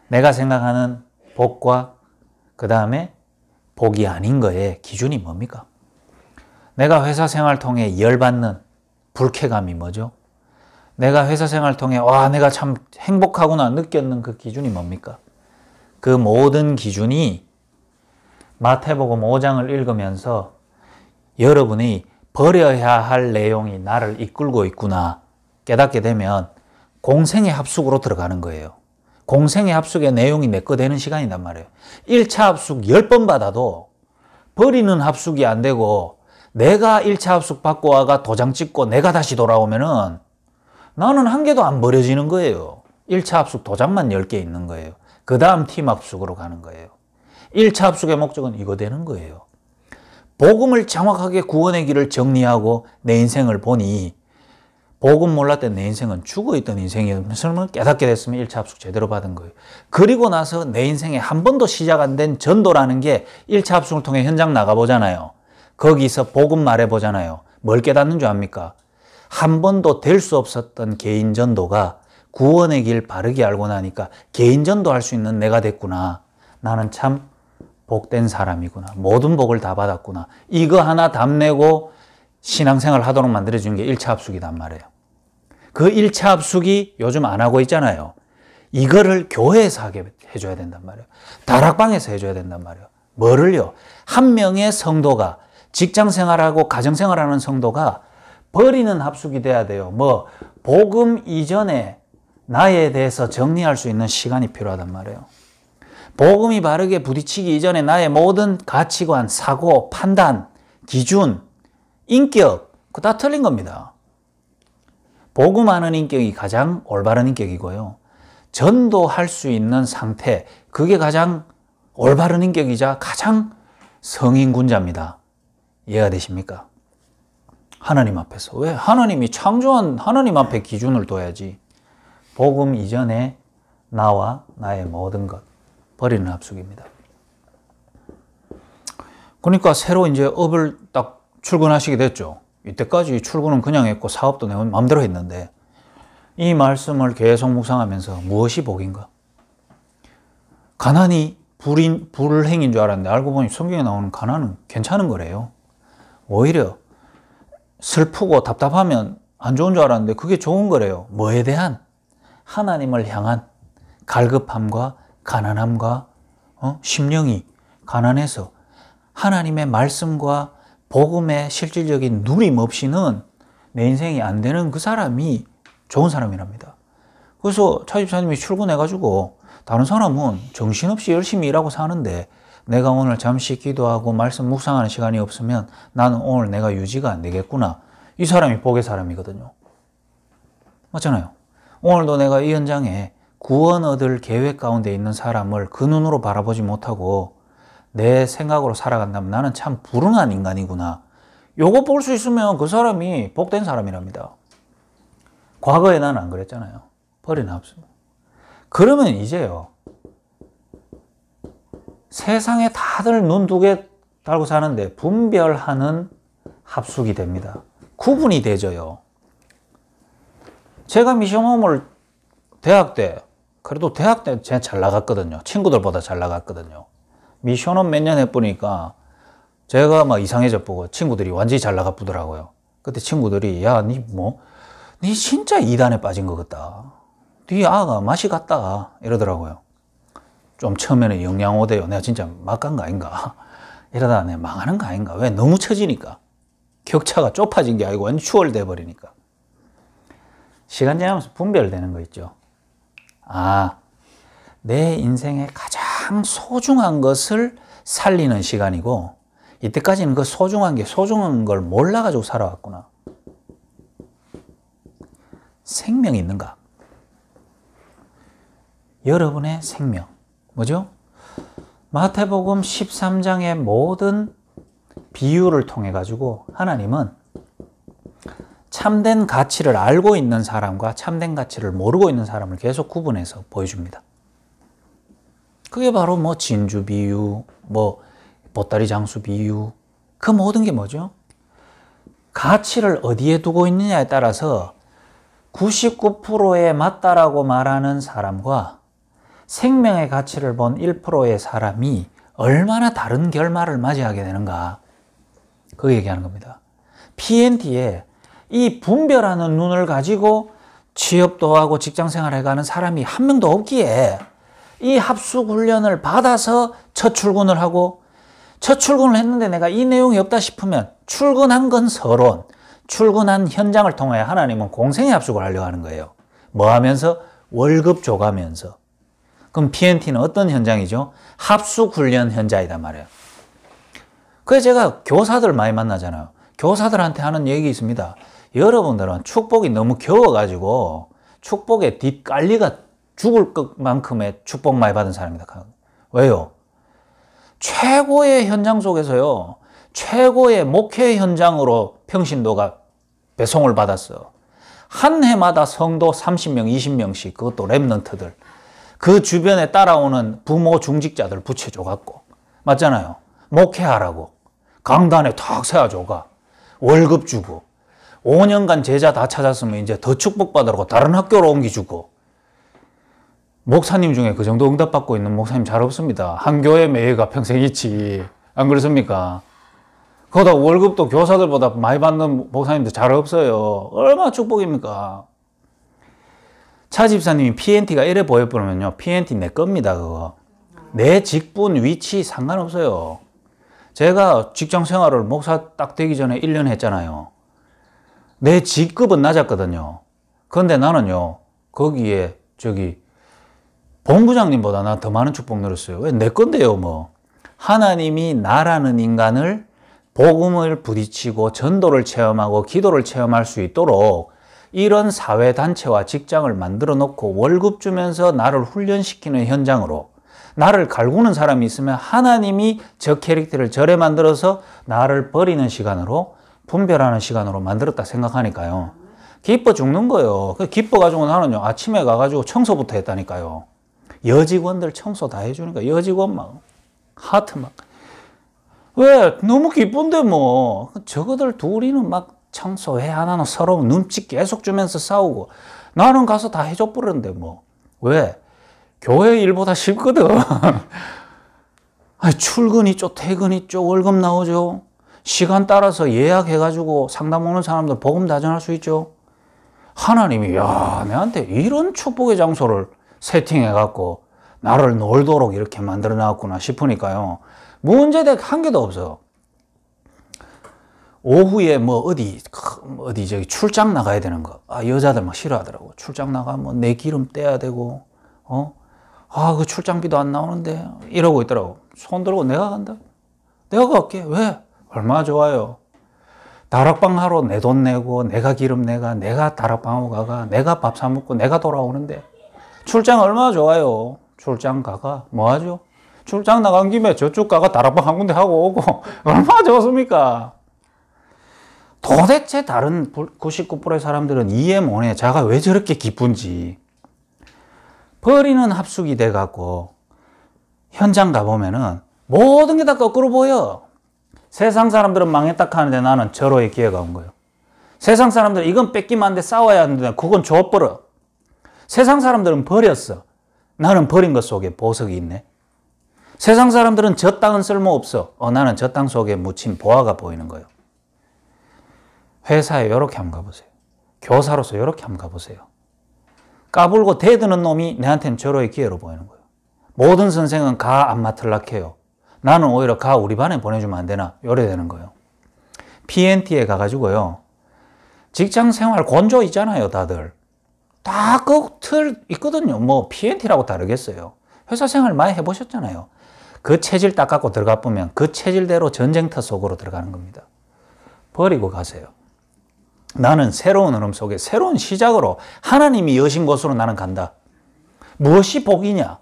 내가 생각하는 복과 그 다음에 복이 아닌 거의 기준이 뭡니까? 내가 회사 생활 통해 열받는 불쾌감이 뭐죠? 내가 회사 생활 통해 와 내가 참 행복하구나 느꼈는 그 기준이 뭡니까? 그 모든 기준이 마태복음 5장을 읽으면서 여러분이 버려야 할 내용이 나를 이끌고 있구나 깨닫게 되면 공생의 합숙으로 들어가는 거예요. 공생의 합숙의 내용이 내 거 되는 시간이란 말이에요. 1차 합숙 10번 받아도 버리는 합숙이 안 되고 내가 1차 합숙 받고 와가 도장 찍고 내가 다시 돌아오면은 나는 한 개도 안 버려지는 거예요. 1차 합숙 도장만 10개 있는 거예요. 그 다음 팀 합숙으로 가는 거예요. 1차 합숙의 목적은 이거 되는 거예요. 복음을 정확하게 구원의 길을 정리하고 내 인생을 보니 복음 몰랐던 내 인생은 죽어있던 인생이었음을 깨닫게 됐으면 1차 합숙 제대로 받은 거예요. 그리고 나서 내 인생에 한 번도 시작 안 된 전도라는 게 1차 합숙을 통해 현장 나가보잖아요. 거기서 복음 말해보잖아요. 뭘 깨닫는 줄 압니까? 한 번도 될 수 없었던 개인 전도가 구원의 길 바르게 알고 나니까 개인 전도할 수 있는 내가 됐구나. 나는 참 복된 사람이구나. 모든 복을 다 받았구나. 이거 하나 답내고 신앙생활 하도록 만들어주는 게 1차 합숙이단 말이에요. 그 1차 합숙이 요즘 안 하고 있잖아요. 이거를 교회에서 하게 해줘야 된단 말이에요. 다락방에서 해줘야 된단 말이에요. 뭐를요? 한 명의 성도가 직장생활하고 가정생활하는 성도가 버리는 합숙이 돼야 돼요. 뭐 복음 이전에 나에 대해서 정리할 수 있는 시간이 필요하단 말이에요. 복음이 바르게 부딪히기 이전에 나의 모든 가치관, 사고, 판단, 기준, 인격 그거 다 틀린 겁니다. 복음하는 인격이 가장 올바른 인격이고요. 전도할 수 있는 상태 그게 가장 올바른 인격이자 가장 성인군자입니다. 이해가 되십니까? 하나님 앞에서. 왜? 하나님이 창조한 하나님 앞에 기준을 둬야지. 복음 이전에 나와 나의 모든 것 버리는 합숙입니다. 그러니까 새로 이제 업을 딱 출근하시게 됐죠. 이때까지 출근은 그냥 했고 사업도 내 마음대로 했는데 이 말씀을 계속 묵상하면서 무엇이 복인가? 가난이 불행인 줄 알았는데 알고 보니 성경에 나오는 가난은 괜찮은 거래요. 오히려 슬프고 답답하면 안 좋은 줄 알았는데 그게 좋은 거래요. 뭐에 대한? 하나님을 향한 갈급함과 가난함과 심령이 가난해서 하나님의 말씀과 복음의 실질적인 누림 없이는 내 인생이 안 되는 그 사람이 좋은 사람이랍니다. 그래서 차 집사님이 출근해가지고 다른 사람은 정신없이 열심히 일하고 사는데 내가 오늘 잠시 기도하고 말씀 묵상하는 시간이 없으면 나는 오늘 내가 유지가 안 되겠구나. 이 사람이 복의 사람이거든요. 맞잖아요. 오늘도 내가 이 현장에 구원 얻을 계획 가운데 있는 사람을 그 눈으로 바라보지 못하고 내 생각으로 살아간다면 나는 참 불행한 인간이구나. 요거 볼 수 있으면 그 사람이 복된 사람이랍니다. 과거에 나는 안 그랬잖아요. 버리는 합숙. 그러면 이제요. 세상에 다들 눈 두 개 달고 사는데 분별하는 합숙이 됩니다. 구분이 되져요. 제가 미션홈을 대학 때 그래도 대학 때 제가 잘 나갔거든요. 친구들보다 잘 나갔거든요. 미션홈 몇 년 해보니까 제가 막 이상해져 보고 친구들이 완전히 잘 나가보더라고요. 그때 친구들이 야, 니 진짜 이단에 빠진 것 같다. 네 아가 맛이 갔다 이러더라고요. 좀 처음에는 영양오대요. 내가 진짜 막 간 거 아닌가 이러다가 내가 망하는 거 아닌가. 왜? 너무 처지니까. 격차가 좁아진 게 아니고 완전 추월돼 버리니까. 시간 지나면서 분별되는 거 있죠. 아, 내 인생의 가장 소중한 것을 살리는 시간이고 이때까지는 그 소중한 걸 몰라가지고 살아왔구나. 생명이 있는가? 여러분의 생명. 뭐죠? 마태복음 13장의 모든 비유를 통해 가지고 하나님은 참된 가치를 알고 있는 사람과 참된 가치를 모르고 있는 사람을 계속 구분해서 보여줍니다. 그게 바로 뭐 진주 비유, 뭐 보따리 장수 비유, 그 모든 게 뭐죠? 가치를 어디에 두고 있느냐에 따라서 99%에 맞다라고 말하는 사람과 생명의 가치를 본 1%의 사람이 얼마나 다른 결말을 맞이하게 되는가. 그 얘기하는 겁니다. PNT에 이 분별하는 눈을 가지고 취업도 하고 직장생활 해가는 사람이 한 명도 없기에 이 합숙훈련을 받아서 첫 출근을 하고, 첫 출근을 했는데 내가 이 내용이 없다 싶으면 출근한 건 서론, 출근한 현장을 통해 하나님은 공생의 합숙을 하려고 하는 거예요. 뭐 하면서? 월급 줘가면서. 그럼 PNT는 어떤 현장이죠? 합숙훈련 현장이단 말이에요. 그래서 제가 교사들 많이 만나잖아요. 교사들한테 하는 얘기 있습니다. 여러분들은 축복이 너무 겨워가지고 축복의 뒷깔리가 죽을 것만큼의 축복 많이 받은 사람입니다. 왜요? 최고의 현장 속에서요, 최고의 목회 현장으로 평신도가 배송을 받았어. 한 해마다 성도 30명, 20명씩, 그것도 랩런트들. 그 주변에 따라오는 부모 중직자들 붙여줘갖고. 맞잖아요. 목회하라고. 강단에 탁 세워줘가. 월급 주고. 5년간 제자 다 찾았으면 이제 더 축복받으라고 다른 학교로 옮겨주고. 목사님 중에 그 정도 응답받고 있는 목사님 잘 없습니다. 한 교회 매회가 평생 있지. 안 그렇습니까? 그러다 월급도 교사들보다 많이 받는 목사님도 잘 없어요. 얼마나 축복입니까? 차 집사님이 PNT가 이래 보여버리면요, PNT 내 겁니다. 그거 내 직분 위치 상관없어요. 제가 직장 생활을 목사 딱 되기 전에 1년 했잖아요. 내 직급은 낮았거든요. 그런데 나는요, 거기에 본부장님보다 나 더 많은 축복 누렸어요. 왜? 내 건데요, 뭐. 하나님이 나라는 인간을 복음을 부딪히고 전도를 체험하고 기도를 체험할 수 있도록 이런 사회단체와 직장을 만들어 놓고 월급 주면서 나를 훈련시키는 현장으로, 나를 갈구는 사람이 있으면 하나님이 저 캐릭터를 저래 만들어서 나를 버리는 시간으로, 분별하는 시간으로 만들었다 생각하니까요, 기뻐 죽는 거예요. 기뻐가지고 나는요, 아침에 가가지고 청소부터 했다니까요. 여직원들 청소 다 해주니까 여직원 막 하트 막, 왜? 너무 기쁜데 뭐. 저거들 둘이는 막 청소해 하나는 서로 눈치 계속 주면서 싸우고, 나는 가서 다 해줘 버렸는데 뭐. 왜? 교회 일보다 쉽거든. 아니, 출근 있죠, 퇴근 있죠, 월급 나오죠. 시간 따라서 예약해가지고 상담 오는 사람들 복음 다 전할 수 있죠. 하나님이, 야, 내한테 이런 축복의 장소를 세팅해갖고 나를 놀도록 이렇게 만들어 놨구나 싶으니까요, 문제될 한 개도 없어. 오후에 뭐 어디 저기 출장 나가야 되는 거. 아, 여자들 막 싫어하더라고. 출장 나가면 내 기름 떼야 되고, 그 출장비도 안 나오는데 이러고 있더라고. 손 들고 내가 간다. 내가 갈게. 왜? 얼마나 좋아요. 다락방 하러 내 돈 내고, 내가 기름 내가 다락방하고 가가, 내가 밥 사 먹고 내가 돌아오는데 출장 얼마나 좋아요. 출장 가가 뭐 하죠? 출장 나간 김에 저쪽 가가 다락방 한 군데 하고 오고 얼마나 좋습니까? 도대체 다른 99%의 사람들은 이해 못해. 자가 왜 저렇게 기쁜지. 버리는 합숙이 돼갖고 현장 가보면은 모든 게 다 거꾸로 보여. 세상 사람들은 망했다 하는데 나는 절호의 기회가 온 거예요. 세상 사람들은 이건 뺏기면 안 돼, 싸워야 하는데 그건 줘버려. 세상 사람들은 버렸어. 나는 버린 것 속에 보석이 있네. 세상 사람들은 저 땅은 쓸모없어. 나는 저 땅 속에 묻힌 보화가 보이는 거예요. 회사에 이렇게 한번 가보세요. 교사로서 이렇게 한번 가보세요. 까불고 대드는 놈이 내한테는 절호의 기회로 보이는 거예요. 모든 선생은 가 안 맡을락 해요. 나는 오히려 가 우리 반에 보내주면 안 되나? 이래 되는 거예요. PNT에 가가지고요, 직장 생활 곤조 있잖아요, 다들. 다 그 틀 있거든요. 뭐 PNT라고 다르겠어요. 회사 생활 많이 해보셨잖아요. 그 체질 딱 갖고 들어가 보면 그 체질대로 전쟁터 속으로 들어가는 겁니다. 버리고 가세요. 나는 새로운 흐름 속에 새로운 시작으로 하나님이 여신 곳으로 나는 간다. 무엇이 복이냐?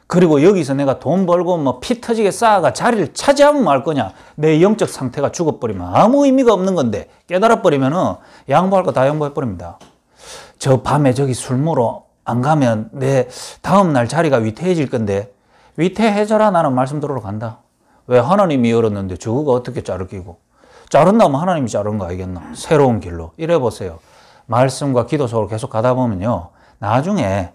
그리고 여기서 내가 돈 벌고 뭐 피 터지게 쌓아가 자리를 차지하면 말 거냐? 내 영적 상태가 죽어버리면 아무 의미가 없는 건데 깨달아버리면은 양보할 거 다 양보해버립니다. 저 밤에 저기 술 먹으러 안 가면 내 다음날 자리가 위태해질 건데 위태해져라. 나는 말씀 들으러 간다. 왜? 하나님이 열었는데 저거가 어떻게 자를 끼고. 자른다면 하나님이 자른 거 알겠나? 새로운 길로. 이래 보세요. 말씀과 기도 속으로 계속 가다 보면요, 나중에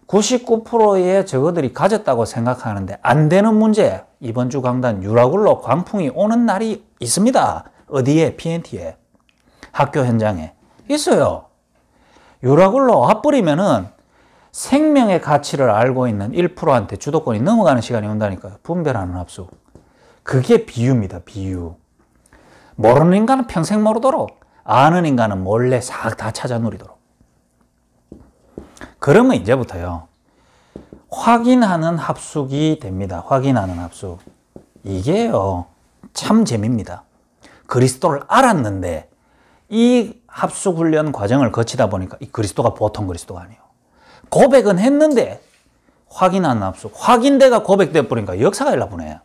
99%의 저거들이 가졌다고 생각하는데 안 되는 문제, 이번 주 강단 유라굴로 광풍이 오는 날이 있습니다. 어디에? PNT에. 학교 현장에. 있어요. 유라굴로 와버리면은 생명의 가치를 알고 있는 1%한테 주도권이 넘어가는 시간이 온다니까요. 분별하는 합숙. 그게 비유입니다. 비유. 모르는 인간은 평생 모르도록, 아는 인간은 몰래 싹 다 찾아 누리도록. 그러면 이제부터요, 확인하는 합숙이 됩니다. 확인하는 합숙. 이게요, 참 재미입니다. 그리스도를 알았는데 이 합숙 훈련 과정을 거치다 보니까 이 그리스도가 보통 그리스도가 아니에요. 고백은 했는데 확인하는 합숙. 확인대가 고백돼 버리니까 역사가 일어나보네.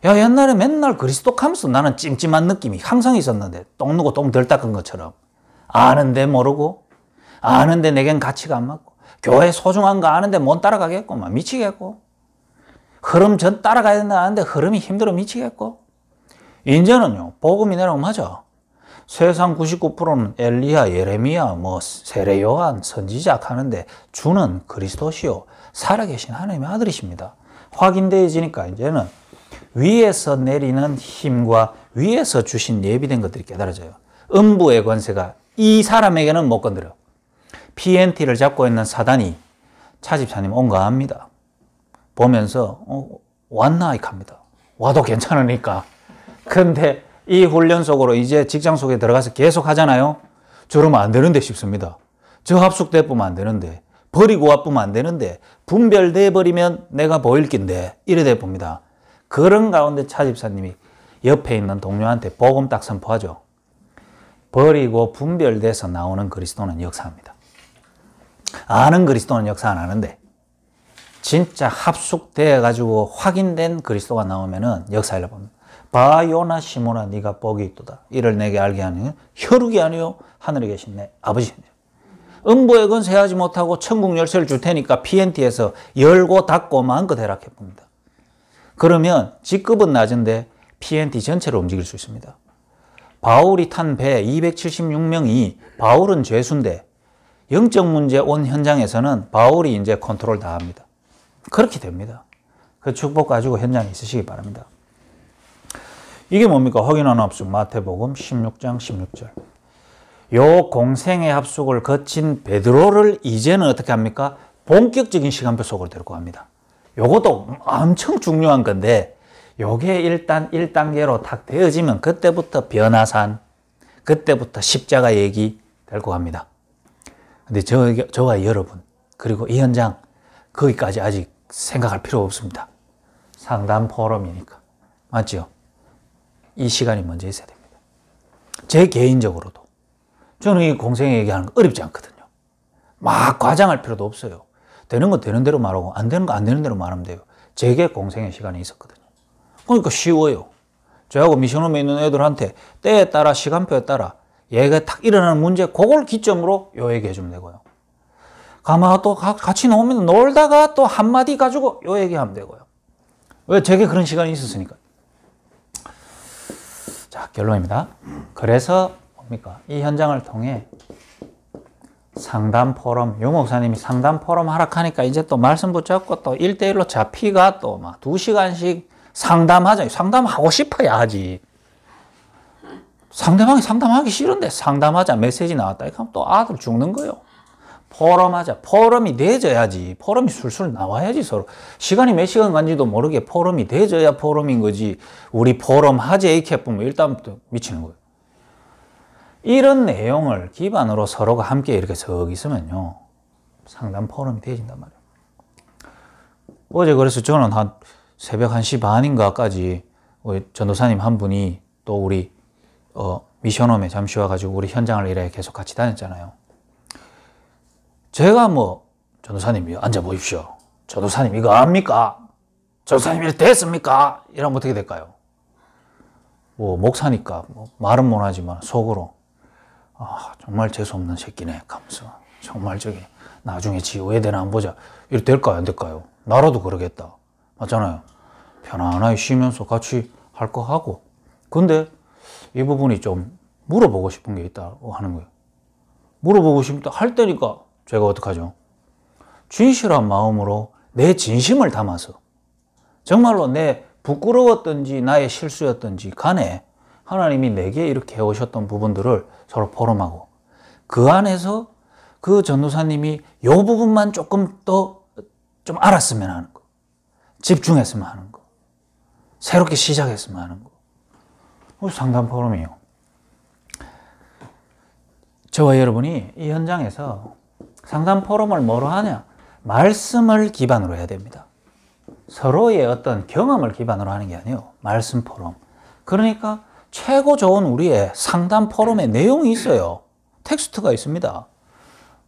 야, 옛날에 맨날 그리스도 하면서 나는 찜찜한 느낌이 항상 있었는데 똥 누고 똥 덜 닦은 것처럼 아는데 모르고, 아는데 내겐 가치가 안 맞고, 교회 소중한 거 아는데 못 따라가겠고 막 미치겠고, 흐름 전 따라가야 된다 아는데 흐름이 힘들어 미치겠고. 이제는요, 복음이 내려오면 맞아. 세상 99%는 엘리야, 예레미야, 뭐 세례 요한, 선지자 하는데 주는 그리스도시요 살아계신 하나님의 아들이십니다. 확인되어지니까 이제는 위에서 내리는 힘과 위에서 주신 예비된 것들이 깨달아져요. 음부의 권세가 이 사람에게는 못 건드려. PNT를 잡고 있는 사단이 차집사님 온가합니다. 보면서 왔나 이합니다. 와도 괜찮으니까. 근데 이 훈련 속으로 이제 직장 속에 들어가서 계속 하잖아요. 저러면 안 되는데 싶습니다. 저 합숙돼 보면 안 되는데, 버리고 와보면 안 되는데, 분별돼 버리면 내가 보일 낀데 이래 돼 봅니다. 그런 가운데 차집사님이 옆에 있는 동료한테 복음 딱 선포하죠. 버리고 분별돼서 나오는 그리스도는 역사합니다. 아는 그리스도는 역사 안 하는데 진짜 합숙돼 가지고 확인된 그리스도가 나오면은 역사를 봅니다. 바요나 시모나 네가 복이 있도다. 이를 내게 알게 하는 혈육이 아니요 하늘에 계신 내 아버지십니다. 음부의 권세하지 못하고 천국 열쇠를 줄 테니까 PNT에서 열고 닫고 마음껏 해라 해봅니다. 그러면 직급은 낮은데 PNT 전체를 움직일 수 있습니다. 바울이 탄 배 276명이 바울은 죄수인데 영적 문제 온 현장에서는 바울이 이제 컨트롤 다 합니다. 그렇게 됩니다. 그 축복 가지고 현장에 있으시기 바랍니다. 이게 뭡니까? 확인하는 합숙 마태복음 16장 16절. 요 공생의 합숙을 거친 베드로를 이제는 어떻게 합니까? 본격적인 시간표 속으로 데리고 갑니다. 요것도 엄청 중요한 건데 요게 일단 1단계로 탁 되어지면 그때부터 변화산, 그때부터 십자가 얘기 데리고 갑니다. 근데 저와 여러분 그리고 이 현장 거기까지 아직 생각할 필요 없습니다. 상담 포럼이니까. 맞죠? 이 시간이 먼저 있어야 됩니다. 제 개인적으로도 저는 이 공생애 얘기하는 거 어렵지 않거든요. 막 과장할 필요도 없어요. 되는 거 되는 대로 말하고 안 되는 거 안 되는 대로 말하면 돼요. 제게 공생애 시간이 있었거든요. 그러니까 쉬워요. 저하고 미션홈에 있는 애들한테 때에 따라 시간표에 따라 얘가 딱 일어나는 문제 그걸 기점으로 요 얘기해 주면 되고요. 가만 또 같이 놀면 놀다가 또 한마디 가지고 요 얘기하면 되고요. 왜? 제게 그런 시간이 있었으니까. 자, 결론입니다. 그래서 뭡니까? 이 현장을 통해 상담 포럼, 유 목사님이 상담 포럼 하락하니까 이제 또 말씀 붙잡고 또 1대1로 잡히가 또 막 2시간씩 상담하자. 상담하고 싶어야 하지. 상담하기 싫은데 상담하자 메시지 나왔다. 그럼 또 아들 죽는 거예요. 포럼하자. 포럼이 돼져야지. 포럼이 술술 나와야지 서로. 시간이 몇 시간 간지도 모르게 포럼이 돼져야 포럼인 거지. 우리 포럼 하재 이렇게 보면 일단부터 미치는 거예요. 이런 내용을 기반으로 서로가 함께 이렇게 석 있으면요. 상담 포럼이 되어진단 말이에요. 어제 그래서 저는 한 새벽 1시 반인가까지 우리 전도사님 한 분이 또 우리 미션홈에 잠시 와가지고 우리 현장을 이렇게 계속 같이 다녔잖아요. 제가 뭐 전도사님 앉아 보십시오. 전도사님 이거 압니까? 전도사님 이렇게 됐습니까? 이러면 어떻게 될까요? 뭐 목사니까 뭐 말은 못하지만 속으로 정말 재수없는 새끼네 하면서 정말 저기 나중에 지 왜 되나 안 보자. 이렇게 될까요? 안 될까요? 나라도 그러겠다. 맞잖아요. 편안하게 쉬면서 같이 할 거 하고. 근데 이 부분이 좀 물어보고 싶은 게 있다고 하는 거예요. 물어보고 싶다 할 때니까 제가 어떡하죠? 진실한 마음으로 내 진심을 담아서 정말로 내 부끄러웠던지 나의 실수였던지 간에 하나님이 내게 이렇게 해오셨던 부분들을 서로 포럼하고, 그 안에서 그 전도사님이 이 부분만 조금 더 좀 알았으면 하는 거, 집중했으면 하는 거, 새롭게 시작했으면 하는 거. 상담 포럼이에요. 저와 여러분이 이 현장에서 상담 포럼을 뭐로 하냐? 말씀을 기반으로 해야 됩니다. 서로의 어떤 경험을 기반으로 하는 게 아니에요. 말씀 포럼. 그러니까 최고 좋은 우리의 상담 포럼의 내용이 있어요. 텍스트가 있습니다.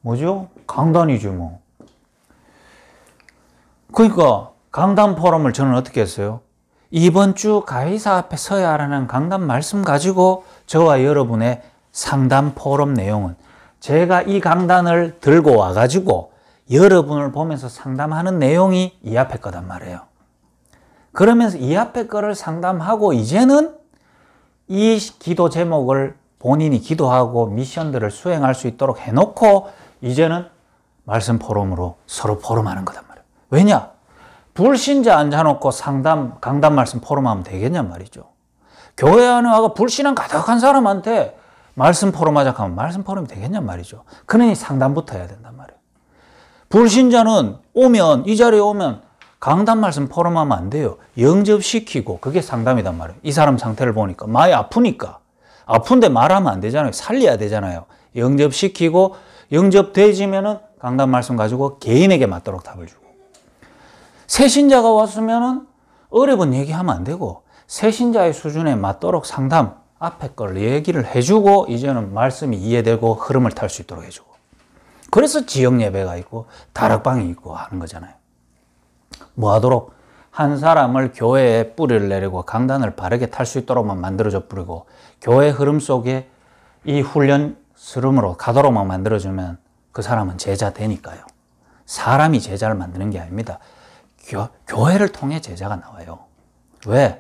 뭐죠? 강단이죠, 뭐. 그러니까 강단 포럼을 저는 어떻게 했어요? 이번 주 가이사 앞에 서야 하는 강단 말씀 가지고 저와 여러분의 상담 포럼 내용은 제가 이 강단을 들고 와가지고 여러분을 보면서 상담하는 내용이 이 앞에 거단 말이에요. 그러면서 이 앞에 거를 상담하고 이제는 이 기도 제목을 본인이 기도하고 미션들을 수행할 수 있도록 해놓고 이제는 말씀 포럼으로 서로 포럼하는 거단 말이에요. 왜냐? 불신자 앉아놓고 상담, 강단 말씀 포럼하면 되겠냔 말이죠. 교회 안에 와가 불신앙 가득한 사람한테 말씀 포럼하자 하면 말씀 포럼이 되겠냔 말이죠. 그러니 상담부터 해야 된단 말이에요. 불신자는 오면, 이 자리에 오면 강단 말씀 포럼하면 안 돼요. 영접시키고 그게 상담이단 말이에요. 이 사람 상태를 보니까 많이 아프니까. 아픈데 말하면 안 되잖아요. 살려야 되잖아요. 영접시키고 영접되지면은 강단 말씀 가지고 개인에게 맞도록 답을 주고. 새신자가 왔으면은 어려운 얘기하면 안 되고 새신자의 수준에 맞도록 상담 앞에 걸 얘기를 해주고 이제는 말씀이 이해되고 흐름을 탈 수 있도록 해주고. 그래서 지역 예배가 있고 다락방이 있고 하는 거잖아요. 뭐 하도록? 한 사람을 교회에 뿌리를 내리고 강단을 바르게 탈 수 있도록만 만들어줘 뿌리고 교회 흐름 속에 이 훈련 흐름으로 가도록만 만들어주면 그 사람은 제자 되니까요. 사람이 제자를 만드는 게 아닙니다. 교회를 통해 제자가 나와요. 왜?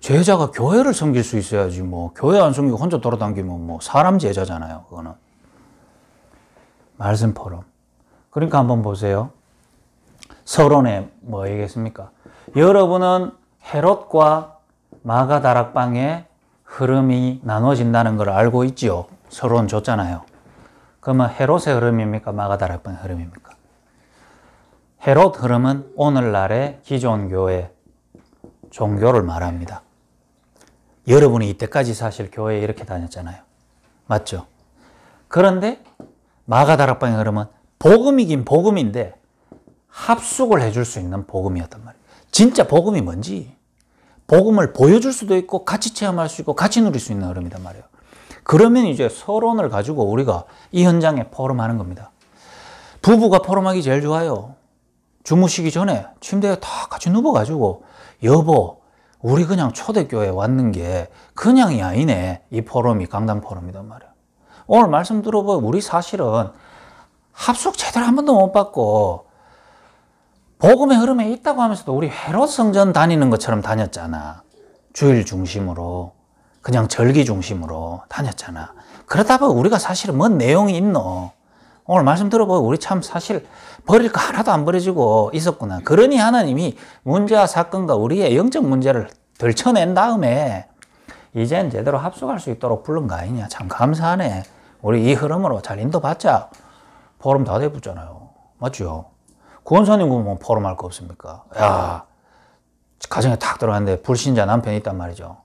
제자가 교회를 섬길 수 있어야지 뭐 교회 안 섬기고 혼자 돌아다니면 뭐 사람 제자잖아요. 그거는. 말씀 포럼. 그러니까 한번 보세요. 서론에 뭐 얘기했습니까? 여러분은 헤롯과 마가다락방의 흐름이 나눠진다는 걸 알고 있지요. 서론 줬잖아요. 그러면 헤롯의 흐름입니까? 마가다락방의 흐름입니까? 헤롯 흐름은 오늘날의 기존 교회 종교를 말합니다. 여러분이 이때까지 사실 교회에 이렇게 다녔잖아요. 맞죠? 그런데 마가다락방의 흐름은 복음이긴 복음인데 합숙을 해줄 수 있는 복음이었단 말이에요. 진짜 복음이 뭔지 복음을 보여줄 수도 있고 같이 체험할 수 있고 같이 누릴 수 있는 흐름이단 말이에요. 그러면 이제 서론을 가지고 우리가 이 현장에 포럼하는 겁니다. 부부가 포럼하기 제일 좋아요. 주무시기 전에 침대에 다 같이 누워가지고 여보 우리 그냥 초대교회 왔는 게 그냥이 아니네. 이 포럼이 강단 포럼이단 말이에요. 오늘 말씀 들어보면 우리 사실은 합숙 제대로 한 번도 못 받고 복음의 흐름에 있다고 하면서도 우리 헤롯 성전 다니는 것처럼 다녔잖아. 주일 중심으로 그냥 절기 중심으로 다녔잖아. 그러다 보면 우리가 사실은 뭔 내용이 있노. 오늘 말씀 들어보면 우리 참 사실 버릴 거 하나도 안 버려지고 있었구나. 그러니 하나님이 문제와 사건과 우리의 영적 문제를 들춰낸 다음에 이젠 제대로 합숙할 수 있도록 부른 거 아니냐. 참 감사하네. 우리 이 흐름으로 잘 인도받자. 포럼 다 돼붙잖아요. 맞죠? 구원사님 보면 포럼 할 거 없습니까? 야, 가정에 탁 들어갔는데 불신자 남편이 있단 말이죠.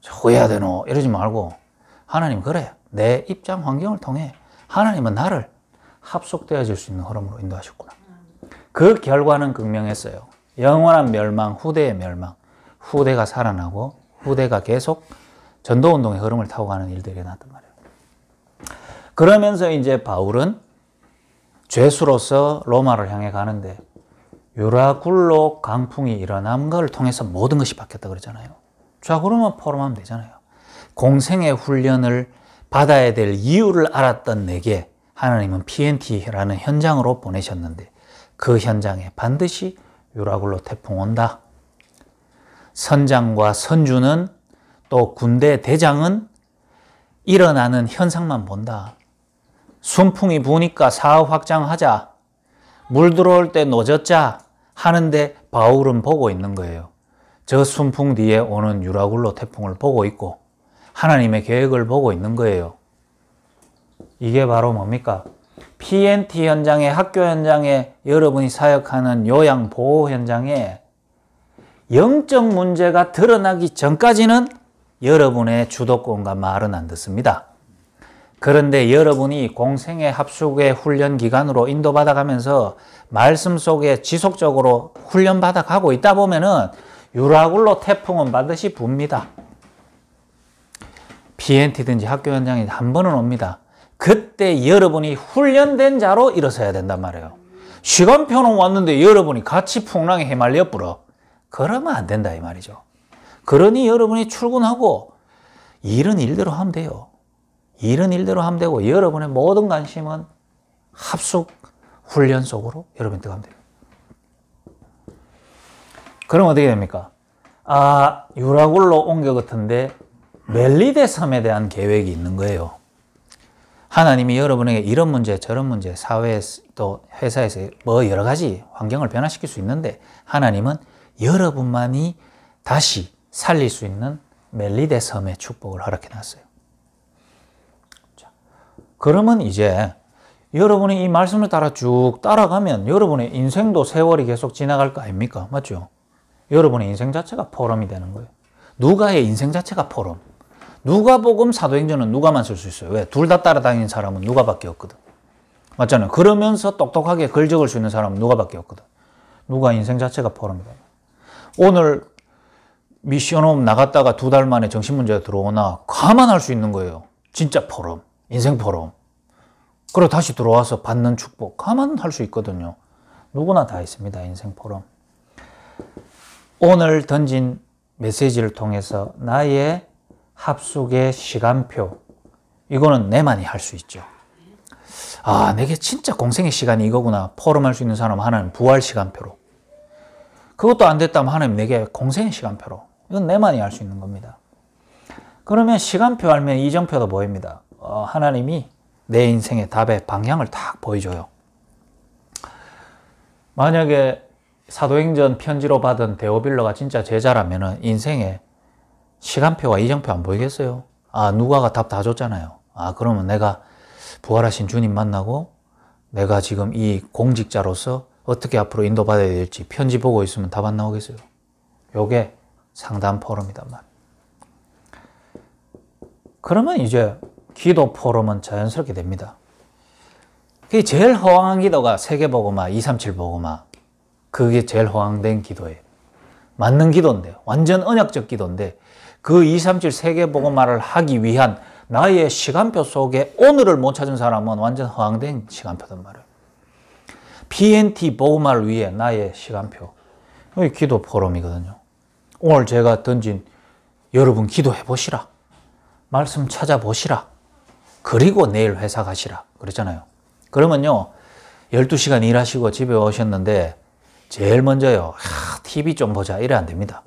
저 해야 되노? 이러지 말고 하나님 그래. 내 입장 환경을 통해 하나님은 나를 합숙되어질 수 있는 흐름으로 인도하셨구나. 그 결과는 극명했어요. 영원한 멸망, 후대의 멸망. 후대가 살아나고 후대가 계속 전도운동의 흐름을 타고 가는 일들이 일어났단 말이에요. 그러면서 이제 바울은 죄수로서 로마를 향해 가는데 유라굴로 강풍이 일어난 걸 통해서 모든 것이 바뀌었다 그러잖아요. 자, 그러면 포럼하면 되잖아요. 공생의 훈련을 받아야 될 이유를 알았던 내게 하나님은 PNT라는 현장으로 보내셨는데 그 현장에 반드시 유라굴로 태풍 온다. 선장과 선주는 또 군대 대장은 일어나는 현상만 본다. 순풍이 부니까 사업 확장하자. 물 들어올 때 노젓자 하는데 바울은 보고 있는 거예요. 저 순풍 뒤에 오는 유라굴로 태풍을 보고 있고 하나님의 계획을 보고 있는 거예요. 이게 바로 뭡니까? PNT 현장에, 학교 현장에, 여러분이 사역하는 요양보호 현장에 영적 문제가 드러나기 전까지는 여러분의 주도권과 말은 안 듣습니다. 그런데 여러분이 공생의 합숙의 훈련 기간으로 인도받아가면서 말씀 속에 지속적으로 훈련받아 가고 있다 보면은 유라굴로 태풍은 반드시 붑니다. PNT든지 학교 현장에 한 번은 옵니다. 그때 여러분이 훈련된 자로 일어서야 된단 말이에요. 시간표는 왔는데 여러분이 같이 풍랑에 휘말려 불어. 그러면 안 된다 이 말이죠. 그러니 여러분이 출근하고 일은 일대로 하면 돼요. 일은 일대로 하면 되고 여러분의 모든 관심은 합숙 훈련 속으로 여러분이 들어가면 돼요. 그럼 어떻게 됩니까? 아, 유라굴로 온 것 같은데 멜리데 섬에 대한 계획이 있는 거예요. 하나님이 여러분에게 이런 문제 저런 문제 사회에 또 회사에서 뭐 여러 가지 환경을 변화시킬 수 있는데 하나님은 여러분만이 다시 살릴 수 있는 멜리데 섬의 축복을 허락해 놨어요. 자, 그러면 이제 여러분이 이 말씀을 따라 쭉 따라가면 여러분의 인생도 세월이 계속 지나갈 거 아닙니까? 맞죠? 여러분의 인생 자체가 포럼이 되는 거예요. 누가의 인생 자체가 포럼. 누가복음 사도행전은 누가만 쓸 수 있어요. 왜? 둘 다 따라다니는 사람은 누가밖에 없거든. 맞잖아요. 그러면서 똑똑하게 글 적을 수 있는 사람은 누가밖에 없거든. 누가 인생 자체가 포럼이다. 오늘 미션홈 나갔다가 2달 만에 정신문제가 들어오나 감안할 수 있는 거예요. 진짜 포럼. 인생 포럼. 그리고 다시 들어와서 받는 축복. 감안할 수 있거든요. 누구나 다 있습니다. 인생 포럼. 오늘 던진 메시지를 통해서 나의 합숙의 시간표, 이거는 내만이 할 수 있죠. 아, 내게 진짜 공생의 시간이 이거구나. 포럼할 수 있는 사람은 하나님 부활 시간표로. 그것도 안 됐다면 하나님 내게 공생의 시간표로. 이건 내만이 할 수 있는 겁니다. 그러면 시간표 알면 이정표도 보입니다. 하나님이 내 인생의 답의 방향을 딱 보여줘요. 만약에 사도행전 편지로 받은 데오빌로가 진짜 제자라면 인생에 시간표와 이정표 안 보이겠어요? 아, 누가가 답 다 줬잖아요. 아, 그러면 내가 부활하신 주님 만나고 내가 지금 이 공직자로서 어떻게 앞으로 인도받아야 될지 편지 보고 있으면 답 안 나오겠어요? 요게 상담 포럼이단 말이에요. 그러면 이제 기도 포럼은 자연스럽게 됩니다. 그게 제일 허황한 기도가 세계복음화, 237 복음화. 그게 제일 허황된 기도예요. 맞는 기도인데, 완전 언약적 기도인데 그 237 세계복음화를 하기 위한 나의 시간표 속에 오늘을 못 찾은 사람은 완전 허황된 시간표단 말이에요. PNT 복음화를 위해 나의 시간표. 이게 기도 포럼이거든요. 오늘 제가 던진 여러분 기도해 보시라. 말씀 찾아보시라. 그리고 내일 회사 가시라. 그랬잖아요. 그러면요, 12시간 일하시고 집에 오셨는데 제일 먼저요, TV 좀 보자. 이래 안 됩니다.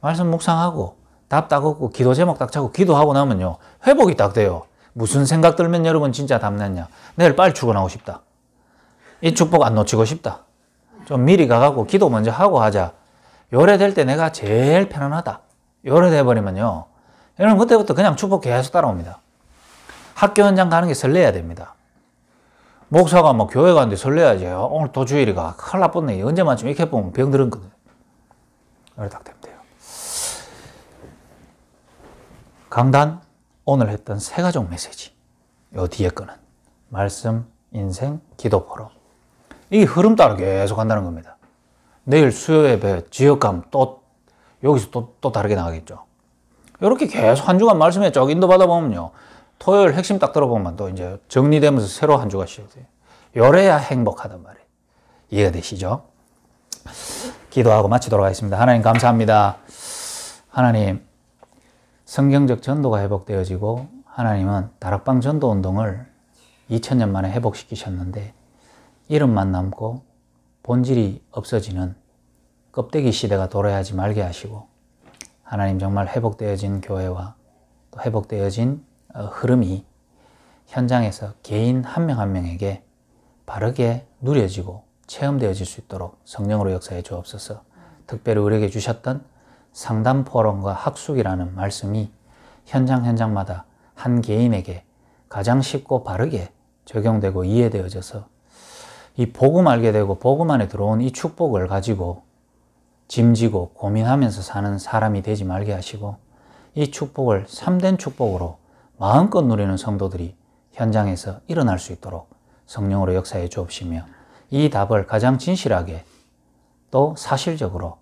말씀 묵상하고 답 딱 얻고 기도 제목 딱 잡고 기도하고 나면요, 회복이 딱 돼요. 무슨 생각 들면 여러분 진짜 답났냐? 내일 빨리 출근하고 싶다. 이 축복 안 놓치고 싶다. 좀 미리 가갖고 기도 먼저 하고 하자. 요래 될 때 내가 제일 편안하다. 요래 돼버리면요, 여러분 그때부터 그냥 축복 계속 따라옵니다. 학교 현장 가는 게 설레야 됩니다. 목사가 뭐 교회 가는데 설레야지. 오늘 또 주일이가 큰일 날 뻔네. 언제만쯤 이렇게 보면 병 들었거든. 요래 딱 되면 돼요. 강단, 오늘 했던 3가족 메시지. 요 뒤에 거는 말씀, 인생, 기도 포럼. 이 흐름 따라 계속 한다는 겁니다. 내일 수요 예배, 지역감 또 여기서 또 다르게 나가겠죠. 이렇게 계속 한 주간 말씀에 쭉 인도받아 보면요, 토요일 핵심 딱 들어보면 또 이제 정리되면서 새로 한 주가 시작돼요. 요래야 행복하단 말이에요. 이해가 되시죠? 기도하고 마치도록 하겠습니다. 하나님 감사합니다. 하나님, 성경적 전도가 회복되어지고 하나님은 다락방 전도 운동을 2000년 만에 회복시키셨는데 이름만 남고 본질이 없어지는 껍데기 시대가 돌아야지 말게 하시고, 하나님 정말 회복되어진 교회와 또 회복되어진 흐름이 현장에서 개인 한 명 한 명에게 바르게 누려지고 체험되어질 수 있도록 성령으로 역사해 주옵소서. 특별히 우리에게 주셨던 상담 포럼과 학숙이라는 말씀이 현장마다 한 개인에게 가장 쉽고 바르게 적용되고 이해되어져서 이 복음 알게 되고 복음 안에 들어온 이 축복을 가지고 짐지고 고민하면서 사는 사람이 되지 말게 하시고 이 축복을 참된 축복으로 마음껏 누리는 성도들이 현장에서 일어날 수 있도록 성령으로 역사해 주옵시며 이 답을 가장 진실하게 또 사실적으로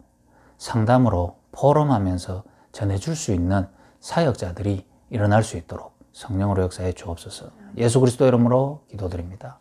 상담으로 포럼하면서 전해줄 수 있는 사역자들이 일어날 수 있도록 성령으로 역사해 주옵소서. 예수 그리스도 이름으로 기도드립니다.